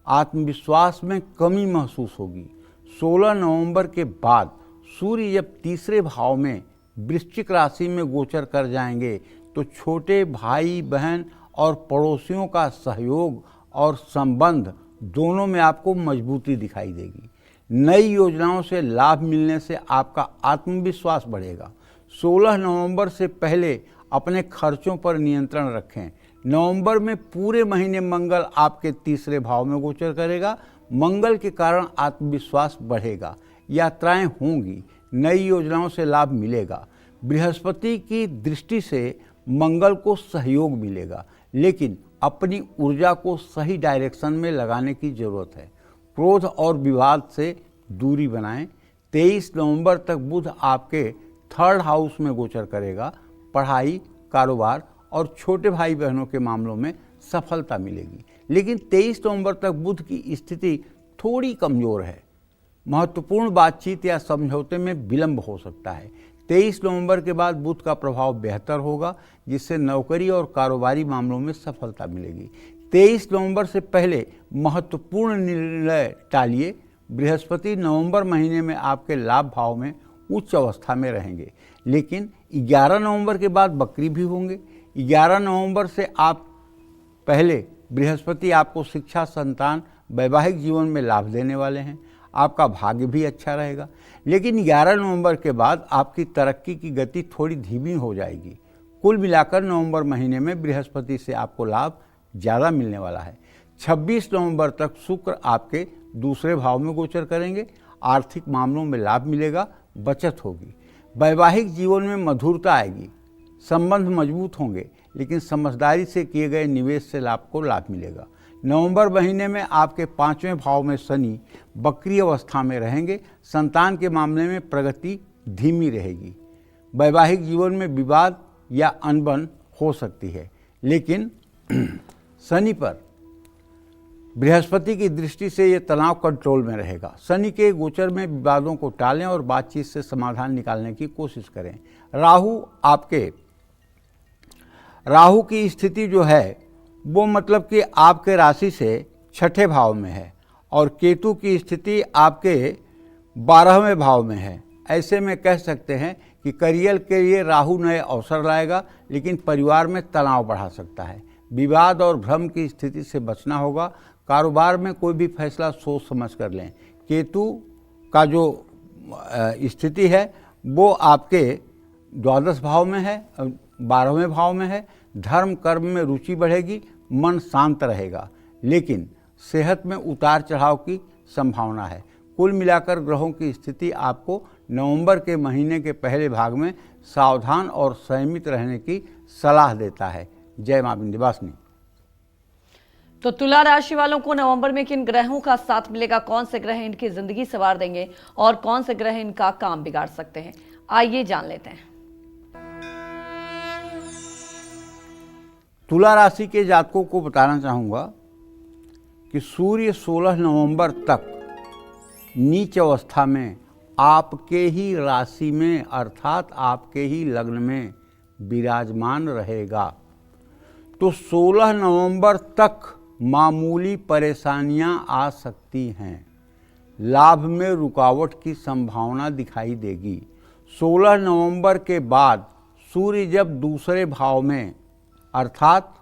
S3: आत्मविश्वास में कमी महसूस होगी। 16 नवंबर के बाद सूर्य जब 3 भाव में वृश्चिक राशि में गोचर कर जाएंगे तो छोटे भाई बहन और पड़ोसियों का सहयोग और संबंध दोनों में आपको मजबूती दिखाई देगी। नई योजनाओं से लाभ मिलने से आपका आत्मविश्वास बढ़ेगा। 16 नवंबर से पहले अपने खर्चों पर नियंत्रण रखें। नवंबर में पूरे महीने मंगल आपके 3 भाव में गोचर करेगा। मंगल के कारण आत्मविश्वास बढ़ेगा। यात्राएं होंगी। नई योजनाओं से लाभ मिलेगा। बृहस्पति की दृष्टि से मंगल को सहयोग मिलेगा, लेकिन अपनी ऊर्जा को सही डायरेक्शन में लगाने की जरूरत है। क्रोध और विवाद से दूरी बनाएं। 23 नवंबर तक बुध आपके 3rd हाउस में गोचर करेगा। पढ़ाई, कारोबार और छोटे भाई बहनों के मामलों में सफलता मिलेगी, लेकिन 23 नवंबर तक बुध की स्थिति थोड़ी कमजोर है। महत्वपूर्ण बातचीत या समझौते में विलंब हो सकता है। 23 नवंबर के बाद बुध का प्रभाव बेहतर होगा, जिससे नौकरी और कारोबारी मामलों में सफलता मिलेगी। 23 नवंबर से पहले महत्वपूर्ण निर्णय टालिए। बृहस्पति नवंबर महीने में आपके लाभ भाव में उच्च अवस्था में रहेंगे, लेकिन 11 नवंबर के बाद वक्री भी होंगे। 11 नवंबर से आप पहले बृहस्पति आपको शिक्षा, संतान, वैवाहिक जीवन में लाभ देने वाले हैं। आपका भाग्य भी अच्छा रहेगा, लेकिन 11 नवंबर के बाद आपकी तरक्की की गति थोड़ी धीमी हो जाएगी। कुल मिलाकर नवंबर महीने में बृहस्पति से आपको लाभ ज़्यादा मिलने वाला है। 26 नवंबर तक शुक्र आपके 2 भाव में गोचर करेंगे। आर्थिक मामलों में लाभ मिलेगा। बचत होगी। वैवाहिक जीवन में मधुरता आएगी। संबंध मजबूत होंगे, लेकिन समझदारी से किए गए निवेश से आपको लाभ मिलेगा। नवंबर महीने में आपके 5वें भाव में शनि वक्री अवस्था में रहेंगे। संतान के मामले में प्रगति धीमी रहेगी। वैवाहिक जीवन में विवाद या अनबन हो सकती है, लेकिन शनि पर बृहस्पति की दृष्टि से ये तनाव कंट्रोल में रहेगा। शनि के गोचर में विवादों को टालें और बातचीत से समाधान निकालने की कोशिश करें। राहु की स्थिति जो है वो मतलब कि आपके राशि से 6ठे भाव में है और केतु की स्थिति आपके 12वें भाव में है। ऐसे में कह सकते हैं कि करियर के लिए राहु नए अवसर लाएगा, लेकिन परिवार में तनाव बढ़ा सकता है। विवाद और भ्रम की स्थिति से बचना होगा। कारोबार में कोई भी फैसला सोच समझ कर लें। केतु का जो स्थिति है वो आपके 12 भाव में है, 12वें भाव में है। धर्म कर्म में रुचि बढ़ेगी, मन शांत रहेगा, लेकिन सेहत में उतार चढ़ाव की संभावना है। कुल मिलाकर ग्रहों की स्थिति आपको नवंबर के महीने के पहले भाग में सावधान और संयमित रहने की सलाह देता है। जय मां विंध्यवासिनी।
S1: तो तुला राशि वालों को नवंबर में किन ग्रहों का साथ मिलेगा, कौन से ग्रह इनकी जिंदगी संवार देंगे और कौन से ग्रह इनका काम बिगाड़ सकते हैं, आइए जान लेते हैं।
S3: तुला राशि के जातकों को बताना चाहूँगा कि सूर्य 16 नवंबर तक नीच अवस्था में आपके ही राशि में अर्थात आपके ही लग्न में विराजमान रहेगा। तो 16 नवंबर तक मामूली परेशानियां आ सकती हैं, लाभ में रुकावट की संभावना दिखाई देगी। 16 नवंबर के बाद सूर्य जब दूसरे भाव में अर्थात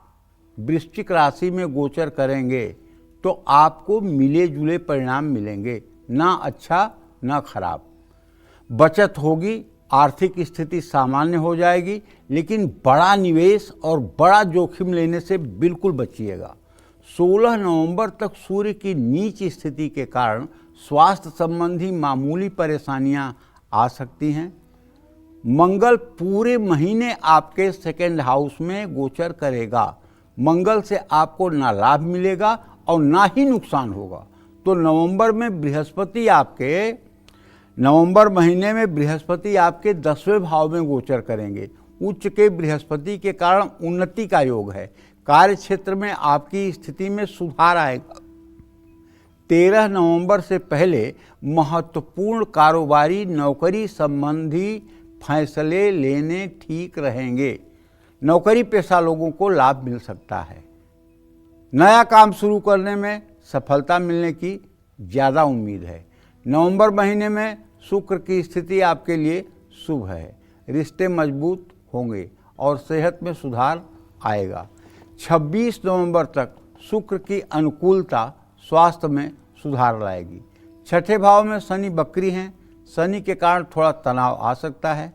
S3: वृश्चिक राशि में गोचर करेंगे तो आपको मिले जुले परिणाम मिलेंगे, ना अच्छा ना खराब। बचत होगी, आर्थिक स्थिति सामान्य हो जाएगी, लेकिन बड़ा निवेश और बड़ा जोखिम लेने से बिल्कुल बचिएगा। 16 नवंबर तक सूर्य की नीच स्थिति के कारण स्वास्थ्य संबंधी मामूली परेशानियां आ सकती हैं। मंगल पूरे महीने आपके सेकेंड हाउस में गोचर करेगा। मंगल से आपको ना लाभ मिलेगा और ना ही नुकसान होगा। तो नवंबर महीने में बृहस्पति आपके 10वें भाव में गोचर करेंगे। उच्च के बृहस्पति के कारण उन्नति का योग है। कार्य क्षेत्र में आपकी स्थिति में सुधार आएगा। 13 नवंबर से पहले महत्वपूर्ण कारोबारी नौकरी संबंधी फैसले लेने ठीक रहेंगे। नौकरी पेशा लोगों को लाभ मिल सकता है। नया काम शुरू करने में सफलता मिलने की ज़्यादा उम्मीद है। नवंबर महीने में शुक्र की स्थिति आपके लिए शुभ है। रिश्ते मजबूत होंगे और सेहत में सुधार आएगा। 26 नवंबर तक शुक्र की अनुकूलता स्वास्थ्य में सुधार लाएगी। छठे भाव में शनि वक्री हैं। शनि के कारण थोड़ा तनाव आ सकता है।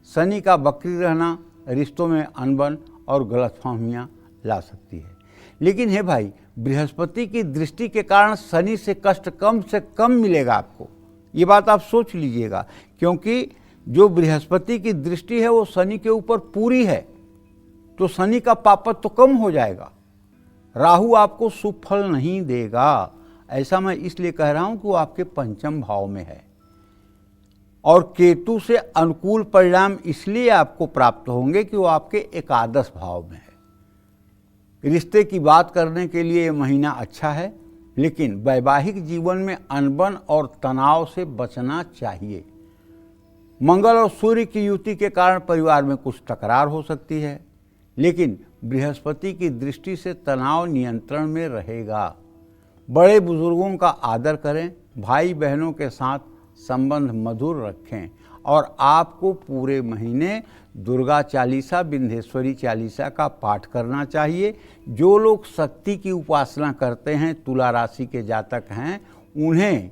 S3: शनि का वक्री रहना रिश्तों में अनबन और गलतफहमियां ला सकती है। लेकिन हे भाई, बृहस्पति की दृष्टि के कारण शनि से कष्ट कम से कम मिलेगा आपको। ये बात आप सोच लीजिएगा, क्योंकि जो बृहस्पति की दृष्टि है वो शनि के ऊपर पूरी है, तो शनि का पापत्व तो कम हो जाएगा। राहु आपको शुभ फल नहीं देगा। ऐसा मैं इसलिए कह रहा हूं कि वो आपके पंचम भाव में है। और केतु से अनुकूल परिणाम इसलिए आपको प्राप्त होंगे कि वो आपके एकादश भाव में है। रिश्ते की बात करने के लिए ये महीना अच्छा है, लेकिन वैवाहिक जीवन में अनबन और तनाव से बचना चाहिए। मंगल और सूर्य की युति के कारण परिवार में कुछ तकरार हो सकती है, लेकिन बृहस्पति की दृष्टि से तनाव नियंत्रण में रहेगा। बड़े बुजुर्गों का आदर करें, भाई बहनों के साथ संबंध मधुर रखें और आपको पूरे महीने दुर्गा चालीसा, विंध्येश्वरी चालीसा का पाठ करना चाहिए। जो लोग शक्ति की उपासना करते हैं, तुला राशि के जातक हैं, उन्हें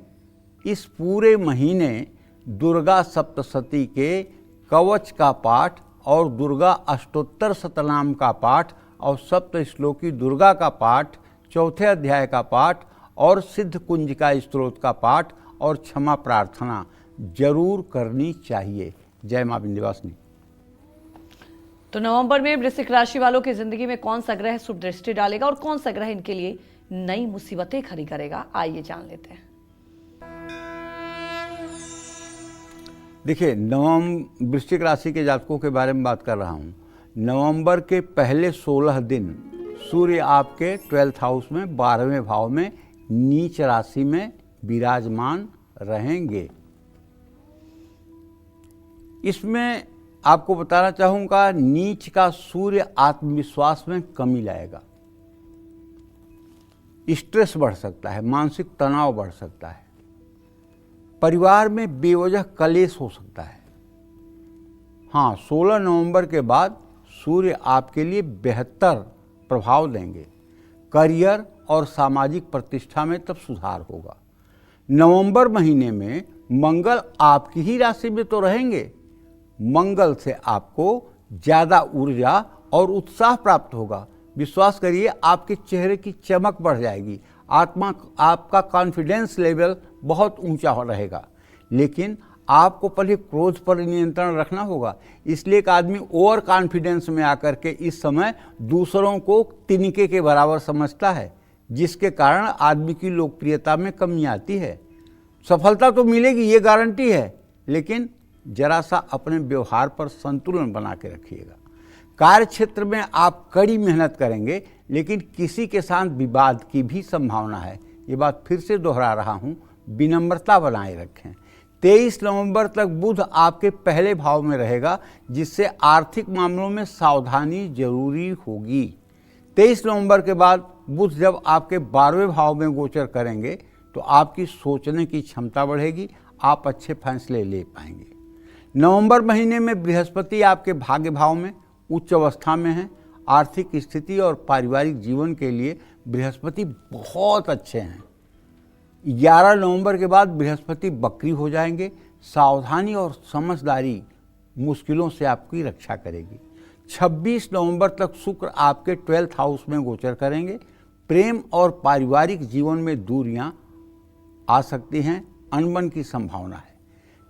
S3: इस पूरे महीने दुर्गा सप्तशती के कवच का पाठ और दुर्गा अष्टोत्तर शतनाम का पाठ और सप्त श्लोकी दुर्गा का पाठ, चौथे अध्याय का पाठ और सिद्ध कुंजिका स्तोत्र का पाठ और क्षमा प्रार्थना जरूर करनी चाहिए। जय मां विंध्यवासिनी।
S1: तो नवंबर में वृश्चिक राशि वालों की जिंदगी में कौन सा ग्रह शुभ दृष्टि डालेगा और कौन सा ग्रह इनके लिए नई मुसीबतें खड़ी करेगा, आइए जान लेते हैं।
S3: देखिए, वृश्चिक राशि के जातकों के बारे में बात कर रहा हूँ। नवंबर के पहले 16 दिन सूर्य आपके 12th हाउस में 12वें भाव में नीच राशि में विराजमान रहेंगे। इसमें आपको बताना चाहूँगा, नीच का सूर्य आत्मविश्वास में कमी लाएगा। स्ट्रेस बढ़ सकता है, मानसिक तनाव बढ़ सकता है, परिवार में बेवजह कलेश हो सकता है। हाँ, 16 नवंबर के बाद सूर्य आपके लिए बेहतर प्रभाव देंगे। करियर और सामाजिक प्रतिष्ठा में तब सुधार होगा। नवंबर महीने में मंगल आपकी ही राशि में तो रहेंगे। मंगल से आपको ज़्यादा ऊर्जा और उत्साह प्राप्त होगा। विश्वास करिए, आपके चेहरे की चमक बढ़ जाएगी। आपका कॉन्फिडेंस लेवल बहुत ऊंचा रहेगा। लेकिन आपको पहले क्रोध पर नियंत्रण रखना होगा। इसलिए एक आदमी ओवर कॉन्फिडेंस में आकर के इस समय दूसरों को तिनके के बराबर समझता है, जिसके कारण आदमी की लोकप्रियता में कमी आती है। सफलता तो मिलेगी, ये गारंटी है, लेकिन जरा सा अपने व्यवहार पर संतुलन बना के रखिएगा। कार्य क्षेत्र में आप कड़ी मेहनत करेंगे, लेकिन किसी के साथ विवाद की भी संभावना है। ये बात फिर से दोहरा रहा हूँ, विनम्रता बनाए रखें। 23 नवंबर तक बुध आपके पहले भाव में रहेगा, जिससे आर्थिक मामलों में सावधानी जरूरी होगी। 23 नवंबर के बाद बुध जब आपके 12वें भाव में गोचर करेंगे तो आपकी सोचने की क्षमता बढ़ेगी, आप अच्छे फैसले ले पाएंगे। नवंबर महीने में बृहस्पति आपके भाग्य भाव में उच्च अवस्था में है। आर्थिक स्थिति और पारिवारिक जीवन के लिए बृहस्पति बहुत अच्छे हैं। 11 नवंबर के बाद बृहस्पति बकरी हो जाएंगे। सावधानी और समझदारी मुश्किलों से आपकी रक्षा करेगी। 26 नवंबर तक शुक्र आपके 12th हाउस में गोचर करेंगे। प्रेम और पारिवारिक जीवन में दूरियां आ सकती हैं, अनबन की संभावना है।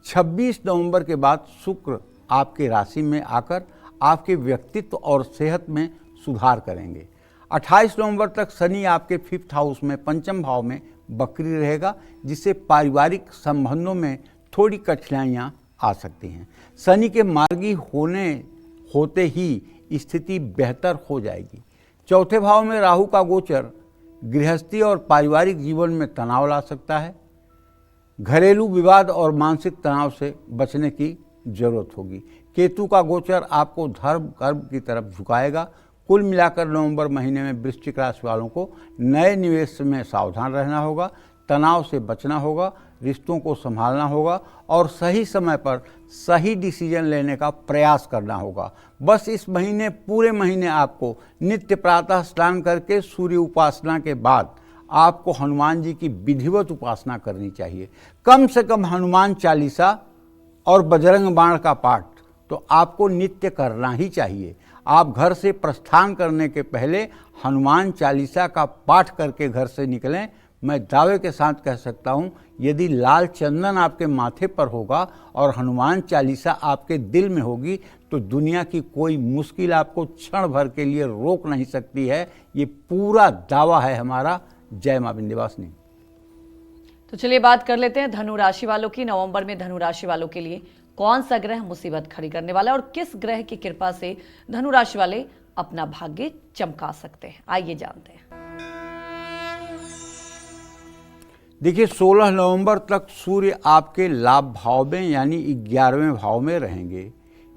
S3: 26 नवंबर के बाद शुक्र आपके राशि में आकर आपके व्यक्तित्व और सेहत में सुधार करेंगे। 28 नवंबर तक शनि आपके 5th हाउस में 5म भाव में बकरी रहेगा, जिससे पारिवारिक संबंधों में थोड़ी कठिनाइयाँ आ सकती हैं। शनि के मार्गी होते ही स्थिति बेहतर हो जाएगी। 4थे भाव में राहु का गोचर गृहस्थी और पारिवारिक जीवन में तनाव ला सकता है। घरेलू विवाद और मानसिक तनाव से बचने की जरूरत होगी। केतु का गोचर आपको धर्म कर्म की तरफ झुकाएगा। कुल मिलाकर नवंबर महीने में वृश्चिक राशि वालों को नए निवेश में सावधान रहना होगा, तनाव से बचना होगा, रिश्तों को संभालना होगा और सही समय पर सही डिसीजन लेने का प्रयास करना होगा। बस इस महीने पूरे महीने आपको नित्य प्रातः स्नान करके सूर्य उपासना के बाद आपको हनुमान जी की विधिवत उपासना करनी चाहिए। कम से कम हनुमान चालीसा और बजरंग बाण का पाठ तो आपको नित्य करना ही चाहिए। आप घर से प्रस्थान करने के पहले हनुमान चालीसा का पाठ करके घर से निकलें। मैं दावे के साथ कह सकता हूँ, यदि लाल चंदन आपके माथे पर होगा और हनुमान चालीसा आपके दिल में होगी तो दुनिया की कोई मुश्किल आपको क्षण भर के लिए रोक नहीं सकती है। ये पूरा दावा है हमारा। जय मां विंध्यवासिनी।
S1: तो चलिए बात कर लेते हैं धनु राशि वालों की। नवंबर में धनु राशि वालों के लिए कौन सा ग्रह मुसीबत खड़ी करने वाला है और किस ग्रह की कृपा से धनु राशि वाले अपना भाग्य चमका सकते हैं, आइए जानते हैं।
S3: देखिए, 16 नवंबर तक सूर्य आपके लाभ भाव में यानी 11वें भाव में रहेंगे।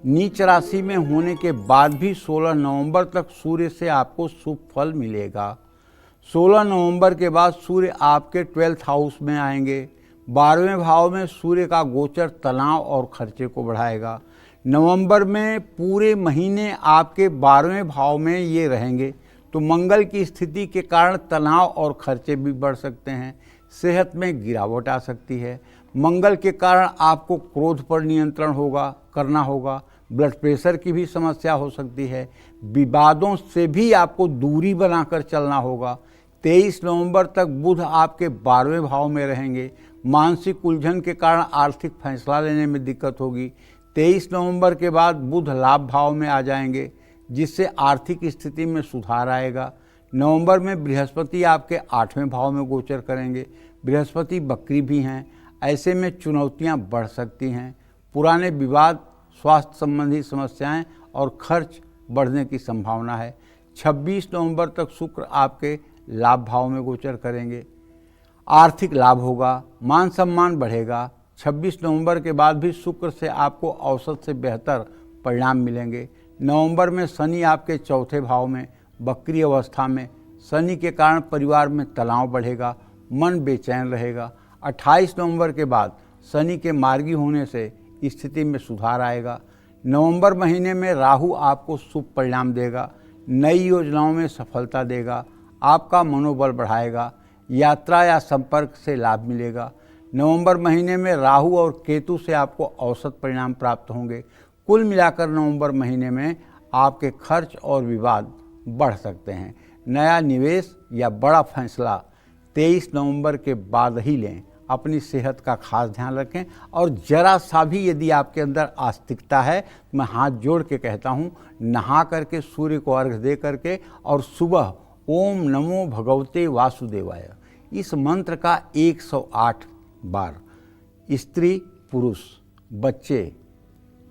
S3: नीच राशि में होने के बाद भी 16 नवंबर तक सूर्य से आपको शुभ फल मिलेगा। 16 नवंबर के बाद सूर्य आपके 12th हाउस में आएंगे। 12वें भाव में सूर्य का गोचर तनाव और खर्चे को बढ़ाएगा। नवंबर में पूरे महीने आपके 12वें भाव में ये रहेंगे, तो मंगल की स्थिति के कारण तनाव और खर्चे भी बढ़ सकते हैं। सेहत में गिरावट आ सकती है। मंगल के कारण आपको क्रोध पर नियंत्रण करना होगा। ब्लड प्रेशर की भी समस्या हो सकती है। विवादों से भी आपको दूरी बनाकर चलना होगा। 23 नवंबर तक बुध आपके 12वें भाव में रहेंगे। मानसिक उलझन के कारण आर्थिक फैसला लेने में दिक्कत होगी। 23 नवंबर के बाद बुध लाभ भाव में आ जाएंगे, जिससे आर्थिक स्थिति में सुधार आएगा। नवंबर में बृहस्पति आपके 8वें भाव में गोचर करेंगे। बृहस्पति बकरी भी हैं, ऐसे में चुनौतियां बढ़ सकती हैं। पुराने विवाद, स्वास्थ्य संबंधी समस्याएं और खर्च बढ़ने की संभावना है। 26 नवंबर तक शुक्र आपके लाभ भाव में गोचर करेंगे। आर्थिक लाभ होगा, मान सम्मान बढ़ेगा। 26 नवंबर के बाद भी शुक्र से आपको औसत से बेहतर परिणाम मिलेंगे। नवंबर में शनि आपके 4थे भाव में बकरी अवस्था में, शनि के कारण परिवार में तनाव बढ़ेगा, मन बेचैन रहेगा। 28 नवंबर के बाद शनि के मार्गी होने से स्थिति में सुधार आएगा। नवंबर महीने में राहु आपको शुभ परिणाम देगा, नई योजनाओं में सफलता देगा, आपका मनोबल बढ़ाएगा, यात्रा या संपर्क से लाभ मिलेगा। नवंबर महीने में राहु और केतु से आपको औसत परिणाम प्राप्त होंगे। कुल मिलाकर नवंबर महीने में आपके खर्च और विवाद बढ़ सकते हैं। नया निवेश या बड़ा फैसला 23 नवंबर के बाद ही लें। अपनी सेहत का खास ध्यान रखें और जरा सा भी यदि आपके अंदर आस्तिकता है, मैं हाथ जोड़ के कहता हूँ, नहा करके सूर्य को अर्घ्य दे करके और सुबह ओम नमो भगवते वासुदेवाय। इस मंत्र का 108 बार स्त्री, पुरुष, बच्चे,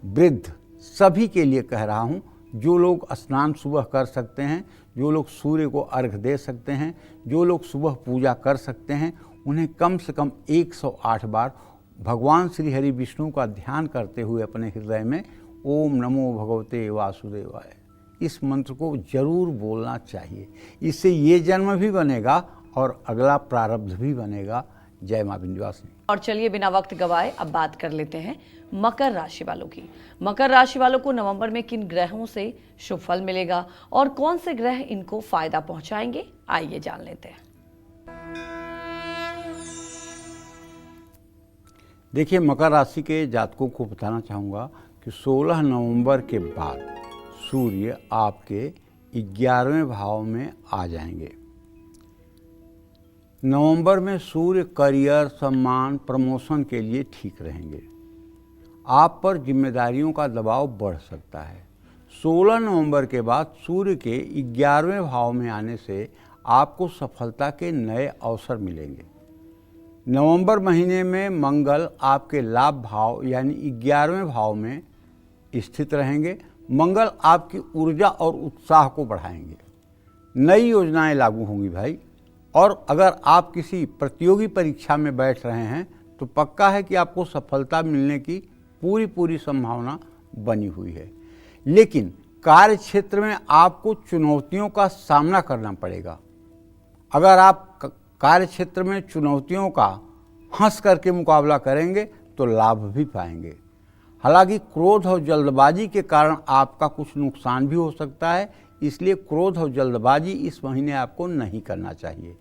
S3: वृद्ध सभी के लिए कह रहा हूँ। जो लोग स्नान सुबह कर सकते हैं, जो लोग सूर्य को अर्घ दे सकते हैं, जो लोग सुबह पूजा कर सकते हैं, उन्हें कम से कम 108 बार भगवान श्री हरि विष्णु का ध्यान करते हुए अपने हृदय में ओम नमो भगवते वासुदेवाय इस मंत्र को जरूर बोलना चाहिए। इससे ये जन्म भी बनेगा और अगला प्रारब्ध भी बनेगा। जय मां विंध्यवासिनी।
S1: और चलिए बिना वक्त गवाए अब बात कर लेते हैं मकर राशि वालों की। मकर राशि वालों को नवंबर में किन ग्रहों से शुभ फल मिलेगा और कौन से ग्रह इनको फायदा पहुंचाएंगे, आइए जान लेते हैं।
S3: देखिए, मकर राशि के जातकों को बताना चाहूँगा कि 16 नवंबर के बाद सूर्य आपके 11वें भाव में आ जाएंगे। नवंबर में सूर्य करियर, सम्मान, प्रमोशन के लिए ठीक रहेंगे। आप पर जिम्मेदारियों का दबाव बढ़ सकता है। 16 नवंबर के बाद सूर्य के 11वें भाव में आने से आपको सफलता के नए अवसर मिलेंगे। नवंबर महीने में मंगल आपके लाभ भाव यानी 11वें भाव में स्थित रहेंगे। मंगल आपकी ऊर्जा और उत्साह को बढ़ाएंगे। नई योजनाएं लागू होंगी भाई। और अगर आप किसी प्रतियोगी परीक्षा में बैठ रहे हैं तो पक्का है कि आपको सफलता मिलने की पूरी संभावना बनी हुई है। लेकिन कार्य क्षेत्र में आपको चुनौतियों का सामना करना पड़ेगा। अगर आप कार्य क्षेत्र में चुनौतियों का हंस करके मुकाबला करेंगे तो लाभ भी पाएंगे। हालांकि क्रोध और जल्दबाजी के कारण आपका कुछ नुकसान भी हो सकता है, इसलिए क्रोध और जल्दबाजी इस महीने आपको नहीं करना चाहिए।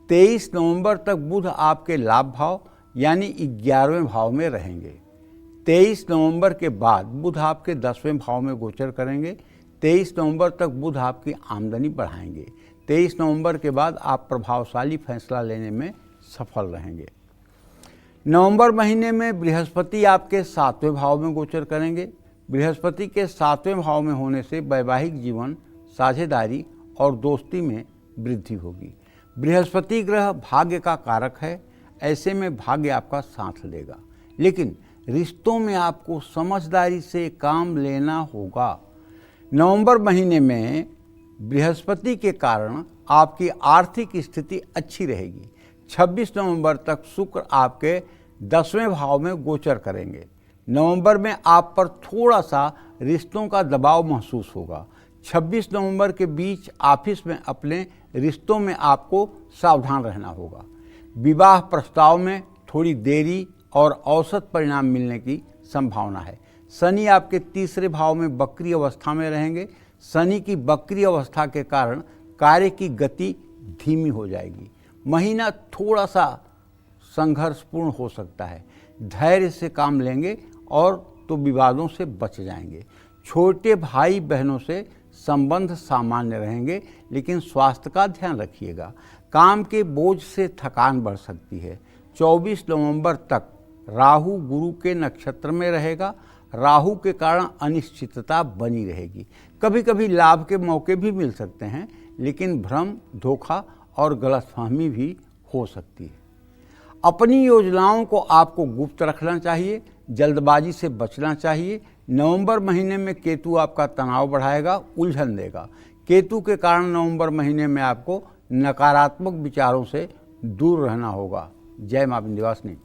S3: 23 नवंबर तक बुध आपके लाभ भाव यानी 11वें भाव में रहेंगे। 23 नवंबर के बाद बुध आपके 10वें भाव में गोचर करेंगे। 23 नवंबर तक बुध आपकी आमदनी बढ़ाएंगे। 23 नवंबर के बाद आप प्रभावशाली फैसला लेने में सफल रहेंगे। नवंबर महीने में बृहस्पति आपके 7वें भाव में गोचर करेंगे। बृहस्पति के 7वें भाव में होने से वैवाहिक जीवन, साझेदारी और दोस्ती में वृद्धि होगी। बृहस्पति ग्रह भाग्य का कारक है, ऐसे में भाग्य आपका साथ देगा। लेकिन रिश्तों में आपको समझदारी से काम लेना होगा। नवंबर महीने में बृहस्पति के कारण आपकी आर्थिक स्थिति अच्छी रहेगी। 26 नवंबर तक शुक्र आपके 10वें भाव में गोचर करेंगे। नवंबर में आप पर थोड़ा सा रिश्तों का दबाव महसूस होगा। 26 नवंबर के बीच ऑफिस में अपने रिश्तों में आपको सावधान रहना होगा। विवाह प्रस्ताव में थोड़ी देरी और औसत परिणाम मिलने की संभावना है। शनि आपके 3रे भाव में वक्री अवस्था में रहेंगे। शनि की वक्री अवस्था के कारण कार्य की गति धीमी हो जाएगी। महीना थोड़ा सा संघर्षपूर्ण हो सकता है। धैर्य से काम लेंगे और तो विवादों से बच जाएंगे। छोटे भाई बहनों से संबंध सामान्य रहेंगे, लेकिन स्वास्थ्य का ध्यान रखिएगा। काम के बोझ से थकान बढ़ सकती है। 24 नवंबर तक राहु गुरु के नक्षत्र में रहेगा। राहु के कारण अनिश्चितता बनी रहेगी। कभी कभी लाभ के मौके भी मिल सकते हैं, लेकिन भ्रम, धोखा और गलतफहमी भी हो सकती है। अपनी योजनाओं को आपको गुप्त रखना चाहिए, जल्दबाजी से बचना चाहिए। नवंबर महीने में केतु आपका तनाव बढ़ाएगा, उलझन देगा। केतु के कारण नवंबर महीने में आपको नकारात्मक विचारों से दूर रहना होगा। जय मां विंध्यवासिनी।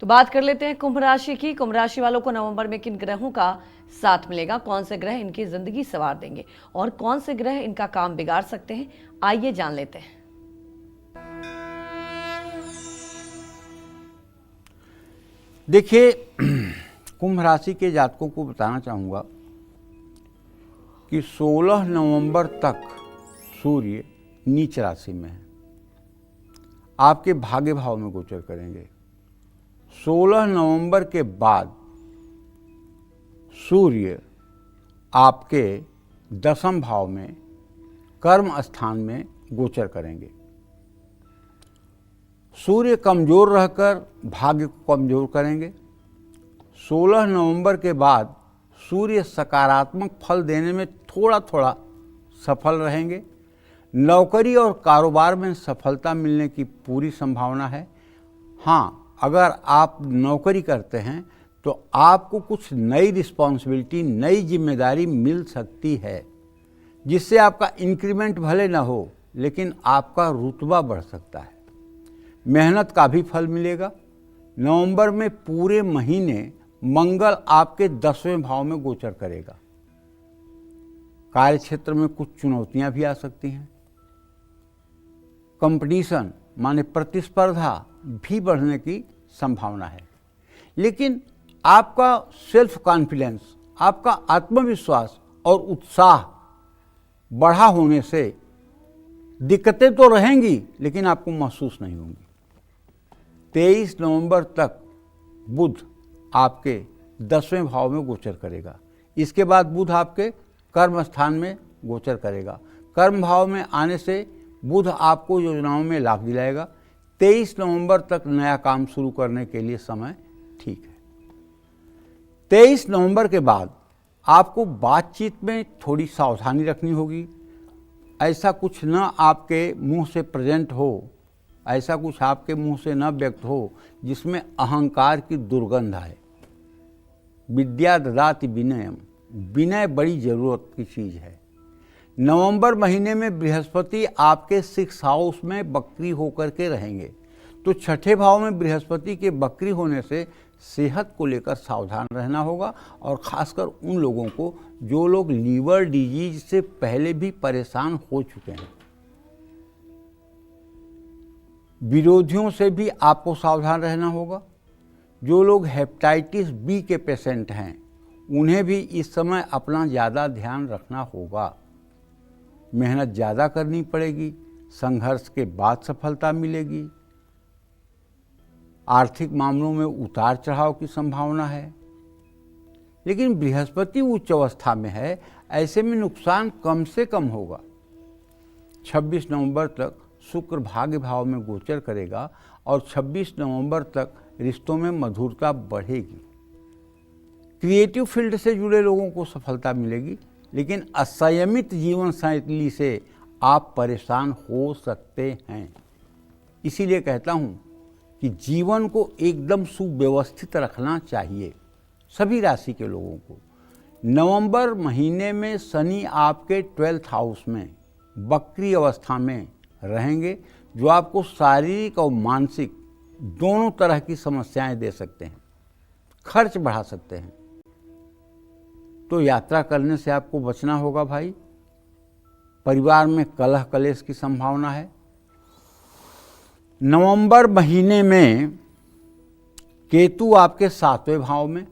S1: तो बात कर लेते हैं कुंभ राशि की। कुंभ राशि वालों को नवंबर में किन ग्रहों का साथ मिलेगा, कौन से ग्रह इनकी जिंदगी संवार देंगे और कौन से ग्रह इनका काम बिगाड़ सकते हैं, आइए जान लेते हैं।
S3: देखिए, कुंभ राशि के जातकों को बताना चाहूँगा कि 16 नवंबर तक सूर्य नीच राशि में है, आपके भाग्य भाव में गोचर करेंगे। 16 नवंबर के बाद सूर्य आपके 10वें भाव में कर्म स्थान में गोचर करेंगे। सूर्य कमजोर रहकर भाग्य को कमजोर करेंगे। 16 नवंबर के बाद सूर्य सकारात्मक फल देने में थोड़ा थोड़ा सफल रहेंगे। नौकरी और कारोबार में सफलता मिलने की पूरी संभावना है। हाँ, अगर आप नौकरी करते हैं तो आपको कुछ नई रिस्पॉन्सिबिलिटी, नई जिम्मेदारी मिल सकती है, जिससे आपका इंक्रीमेंट भले ना हो लेकिन आपका रुतबा बढ़ सकता है। मेहनत का भी फल मिलेगा। नवंबर में पूरे महीने मंगल आपके 10वें भाव में गोचर करेगा। कार्य क्षेत्र में कुछ चुनौतियां भी आ सकती हैं। कंपटीशन माने प्रतिस्पर्धा भी बढ़ने की संभावना है, लेकिन आपका सेल्फ कॉन्फिडेंस, आपका आत्मविश्वास और उत्साह बढ़ा होने से दिक्कतें तो रहेंगी लेकिन आपको महसूस नहीं होंगी। 23 नवंबर तक बुध आपके 10वें भाव में गोचर करेगा। इसके बाद बुध आपके कर्म स्थान में गोचर करेगा। कर्म भाव में आने से बुध आपको योजनाओं में लाभ दिलाएगा। 23 नवंबर तक नया काम शुरू करने के लिए समय ठीक है। 23 नवंबर के बाद आपको बातचीत में थोड़ी सावधानी रखनी होगी। ऐसा कुछ न आपके मुंह से प्रेजेंट हो, ऐसा कुछ आपके मुंह से न व्यक्त हो जिसमें अहंकार की दुर्गंध आए। विद्या ददाति विनयम, विनय बड़ी जरूरत की चीज है। नवंबर महीने में बृहस्पति आपके 6 हाउस में वक्री होकर के रहेंगे, तो 6ठे भाव में बृहस्पति के वक्री होने से सेहत को लेकर सावधान रहना होगा, और खासकर उन लोगों को जो लोग लीवर डिजीज से पहले भी परेशान हो चुके हैं। विरोधियों से भी आपको सावधान रहना होगा। जो लोग हेपेटाइटिस बी के पेशेंट हैं उन्हें भी इस समय अपना ज़्यादा ध्यान रखना होगा। मेहनत ज़्यादा करनी पड़ेगी, संघर्ष के बाद सफलता मिलेगी। आर्थिक मामलों में उतार चढ़ाव की संभावना है, लेकिन बृहस्पति उच्च अवस्था में है, ऐसे में नुकसान कम से कम होगा। 26 नवंबर तक शुक्र भाग्य भाव में गोचर करेगा और 26 नवंबर तक रिश्तों में मधुरता बढ़ेगी। क्रिएटिव फील्ड से जुड़े लोगों को सफलता मिलेगी, लेकिन असंयमित जीवन शैली से आप परेशान हो सकते हैं। इसीलिए कहता हूँ कि जीवन को एकदम सुव्यवस्थित रखना चाहिए सभी राशि के लोगों को। नवंबर महीने में शनि आपके 12th हाउस में वक्री अवस्था में रहेंगे, जो आपको शारीरिक और मानसिक दोनों तरह की समस्याएं दे सकते हैं, खर्च बढ़ा सकते हैं। तो यात्रा करने से आपको बचना होगा भाई। परिवार में कलह कलेश की संभावना है। नवंबर महीने में केतु आपके 7वें भाव में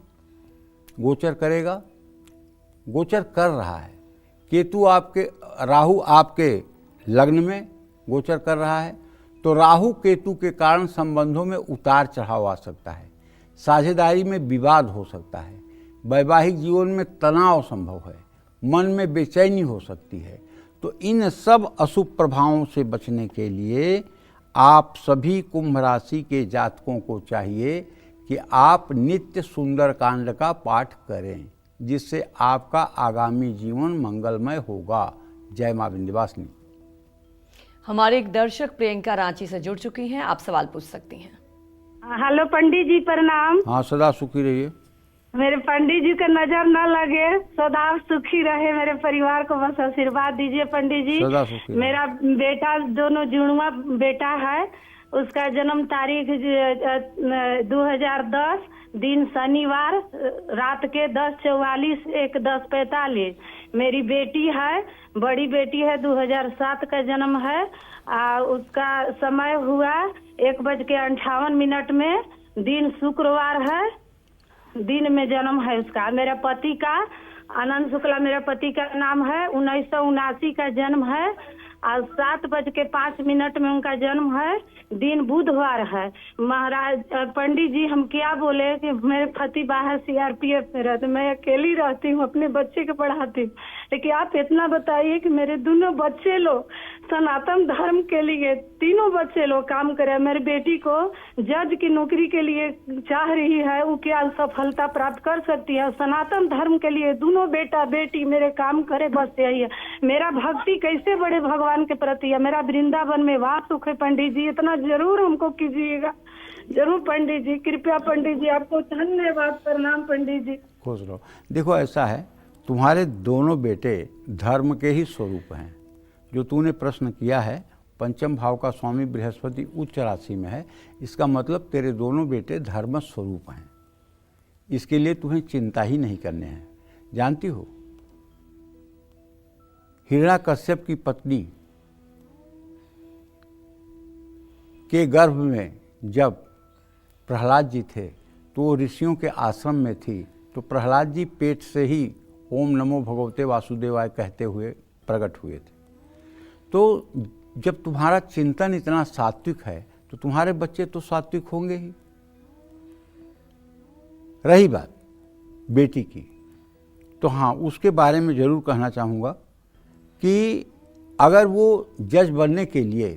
S3: गोचर करेगा, गोचर कर रहा है। केतु आपके, राहु आपके लग्न में गोचर कर रहा है, तो राहु केतु के कारण संबंधों में उतार चढ़ाव आ सकता है। साझेदारी में विवाद हो सकता है। वैवाहिक जीवन में तनाव संभव है। मन में बेचैनी हो सकती है। तो इन सब अशुभ प्रभावों से बचने के लिए आप सभी कुंभ राशि के जातकों को चाहिए कि आप नित्य सुंदरकांड का पाठ करें, जिससे आपका आगामी जीवन मंगलमय होगा। जय मां विंध्यवासिनी।
S1: हमारे एक दर्शक प्रियंका रांची से जुड़ चुकी हैं, आप सवाल पूछ सकती हैं।
S4: हेलो पंडित जी, प्रणाम।
S3: हाँ, सदा सुखी रहिए।
S4: मेरे पंडित जी का नजर न लगे, सदा सुखी रहे मेरे परिवार को, बस आशीर्वाद दीजिए पंडित जी।
S3: सदा सुखी रहे।
S4: मेरा बेटा, दोनों जुड़वा बेटा है, उसका जन्म तारीख 2010 दिन शनिवार रात के 10:44 1 10:45। मेरी बेटी है, बड़ी बेटी है, 2007 का जन्म है। उसका समय हुआ 1:58 में। दिन शुक्रवार है, दिन में जन्म है उसका। मेरा पति का आनंद शुक्ला मेरा पति का नाम है। 1979 का जन्म है और 7:05 में उनका जन्म है। दिन बुधवार है। महाराज पंडित जी, हम क्या बोले कि मेरे पति बाहर CRPF में रहते, मैं अकेली रहती हूँ, अपने बच्चे को पढ़ाती हूँ, लेकिन आप इतना बताइए कि मेरे दोनों बच्चे लोग
S5: सनातन धर्म के लिए तीनों बच्चे लोग काम करे। मेरी बेटी को जज की नौकरी के लिए चाह रही है, वो क्या सफलता प्राप्त कर सकती है? सनातन धर्म के लिए दोनों बेटा बेटी मेरे काम करे, बस यही है। मेरा भक्ति कैसे बड़े भगवान के प्रति है। मेरा वृंदावन में वास सुख है। पंडित जी इतना जरूर हमको कीजिएगा, जरूर पंडित जी, कृपया पंडित जी। आपको धन्यवाद, प्रणाम पंडित जी।
S3: खुश रहो। देखो ऐसा है, तुम्हारे दोनों बेटे धर्म के ही स्वरूप हैं। जो तूने प्रश्न किया है, पंचम भाव का स्वामी बृहस्पति उच्च राशि में है, इसका मतलब तेरे दोनों बेटे धर्म स्वरूप हैं। इसके लिए तुम्हें चिंता ही नहीं करने हैं। जानती हो, हिरण्याकश्यप की पत्नी के गर्भ में जब प्रहलाद जी थे तो वो ऋषियों के आश्रम में थी, तो प्रहलाद जी पेट से ही ओम नमो भगवते वासुदेवाय कहते हुए प्रकट हुए थे। तो जब तुम्हारा चिंतन इतना सात्विक है तो तुम्हारे बच्चे तो सात्विक होंगे ही। रही बात बेटी की, तो हाँ, उसके बारे में ज़रूर कहना चाहूँगा कि अगर वो जज बनने के लिए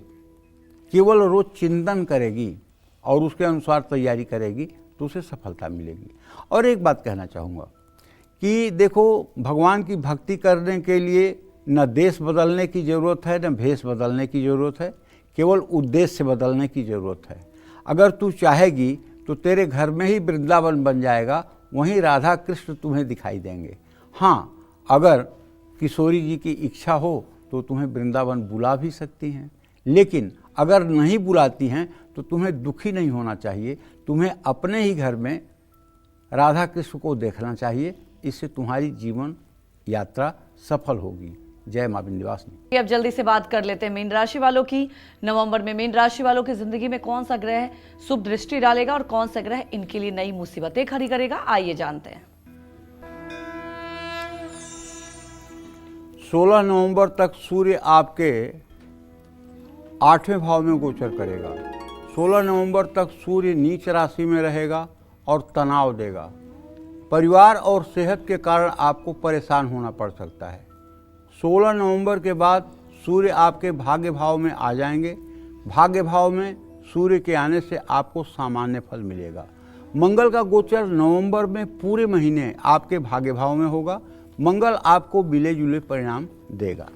S3: केवल रोज़ चिंतन करेगी और उसके अनुसार तैयारी करेगी तो उसे सफलता मिलेगी। और एक बात कहना चाहूँगा कि देखो, भगवान की भक्ति करने के लिए न देश बदलने की ज़रूरत है, न भेष बदलने की ज़रूरत है, केवल उद्देश्य बदलने की ज़रूरत है। अगर तू चाहेगी तो तेरे घर में ही वृंदावन बन जाएगा, वहीं राधा कृष्ण तुम्हें दिखाई देंगे। हाँ, अगर किशोरी जी की इच्छा हो तो तुम्हें वृंदावन बुला भी सकती हैं, लेकिन अगर नहीं बुलाती हैं तो तुम्हें दुखी नहीं होना चाहिए। तुम्हें अपने ही घर में राधा कृष्ण को देखना चाहिए, इससे तुम्हारी जीवन यात्रा सफल होगी। जय मां विंध्यवासिनी।
S1: अब जल्दी से बात कर लेते हैं मीन राशि वालों की। नवंबर में मीन राशि वालों की जिंदगी में कौन सा ग्रह शुभ दृष्टि डालेगा और कौन सा ग्रह इनके लिए नई मुसीबतें खड़ी करेगा, आइए जानते हैं।
S3: 16 नवंबर तक सूर्य आपके 8वें भाव में गोचर करेगा। 16 नवंबर तक सूर्य नीच राशि में रहेगा और तनाव देगा। परिवार और सेहत के कारण आपको परेशान होना पड़ सकता है। 16 नवंबर के बाद सूर्य आपके भाग्य भाव में आ जाएंगे। भाग्य भाव में सूर्य के आने से आपको सामान्य फल मिलेगा। मंगल का गोचर नवंबर में पूरे महीने आपके भाग्य भाव में होगा। मंगल आपको मिले जुले परिणाम देगा।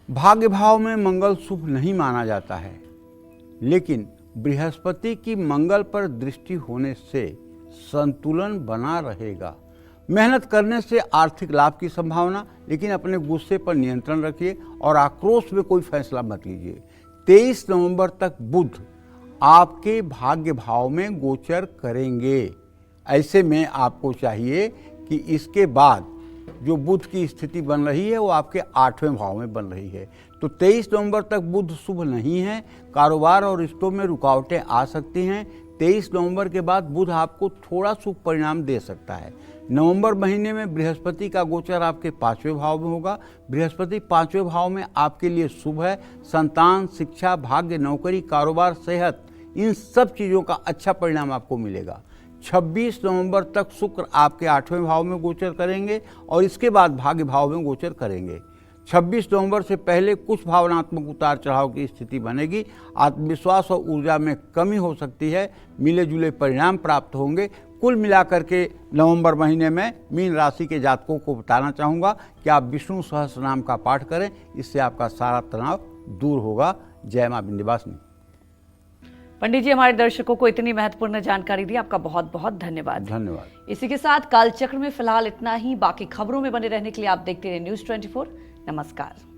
S3: भाग्य भाव में मंगल शुभ नहीं माना जाता है, लेकिन बृहस्पति की मंगल पर दृष्टि होने से संतुलन बना रहेगा। मेहनत करने से आर्थिक लाभ की संभावना, लेकिन अपने गुस्से पर नियंत्रण रखिए और आक्रोश में कोई फैसला मत लीजिए। 23 नवंबर तक बुध आपके भाग्य भाव में गोचर करेंगे। ऐसे में आपको चाहिए कि इसके बाद जो बुध की स्थिति बन रही है वो आपके 8वें भाव में बन रही है। तो 23 नवंबर तक बुध शुभ नहीं है। कारोबार और रिश्तों में रुकावटें आ सकती हैं। 23 नवंबर के बाद बुध आपको थोड़ा शुभ परिणाम दे सकता है। नवंबर महीने में बृहस्पति का गोचर आपके 5वें भाव में होगा। बृहस्पति 5वें भाव में आपके लिए शुभ है। संतान, शिक्षा, भाग्य, नौकरी, कारोबार, सेहत, इन सब चीज़ों का अच्छा परिणाम आपको मिलेगा। 26 नवंबर तक शुक्र आपके 8वें भाव में गोचर करेंगे और इसके बाद भाग्य भाव में गोचर करेंगे। 26 नवंबर से पहले कुछ भावनात्मक उतार चढ़ाव की स्थिति बनेगी। आत्मविश्वास और ऊर्जा में कमी हो सकती है। मिले जुले परिणाम प्राप्त होंगे। कुल मिलाकर के नवंबर महीने में मीन राशि के जातकों को बताना चाहूँगा कि आप विष्णु सहस्रनाम का पाठ करें, इससे आपका सारा तनाव दूर होगा। जय मां विंध्यवासिनी।
S1: पंडित जी, हमारे दर्शकों को इतनी महत्वपूर्ण जानकारी दी, आपका बहुत बहुत धन्यवाद।
S3: धन्यवाद।
S1: इसी के साथ कालचक्र में फिलहाल इतना ही। बाकी खबरों में बने रहने के लिए आप देखते रहिए News 24। नमस्कार।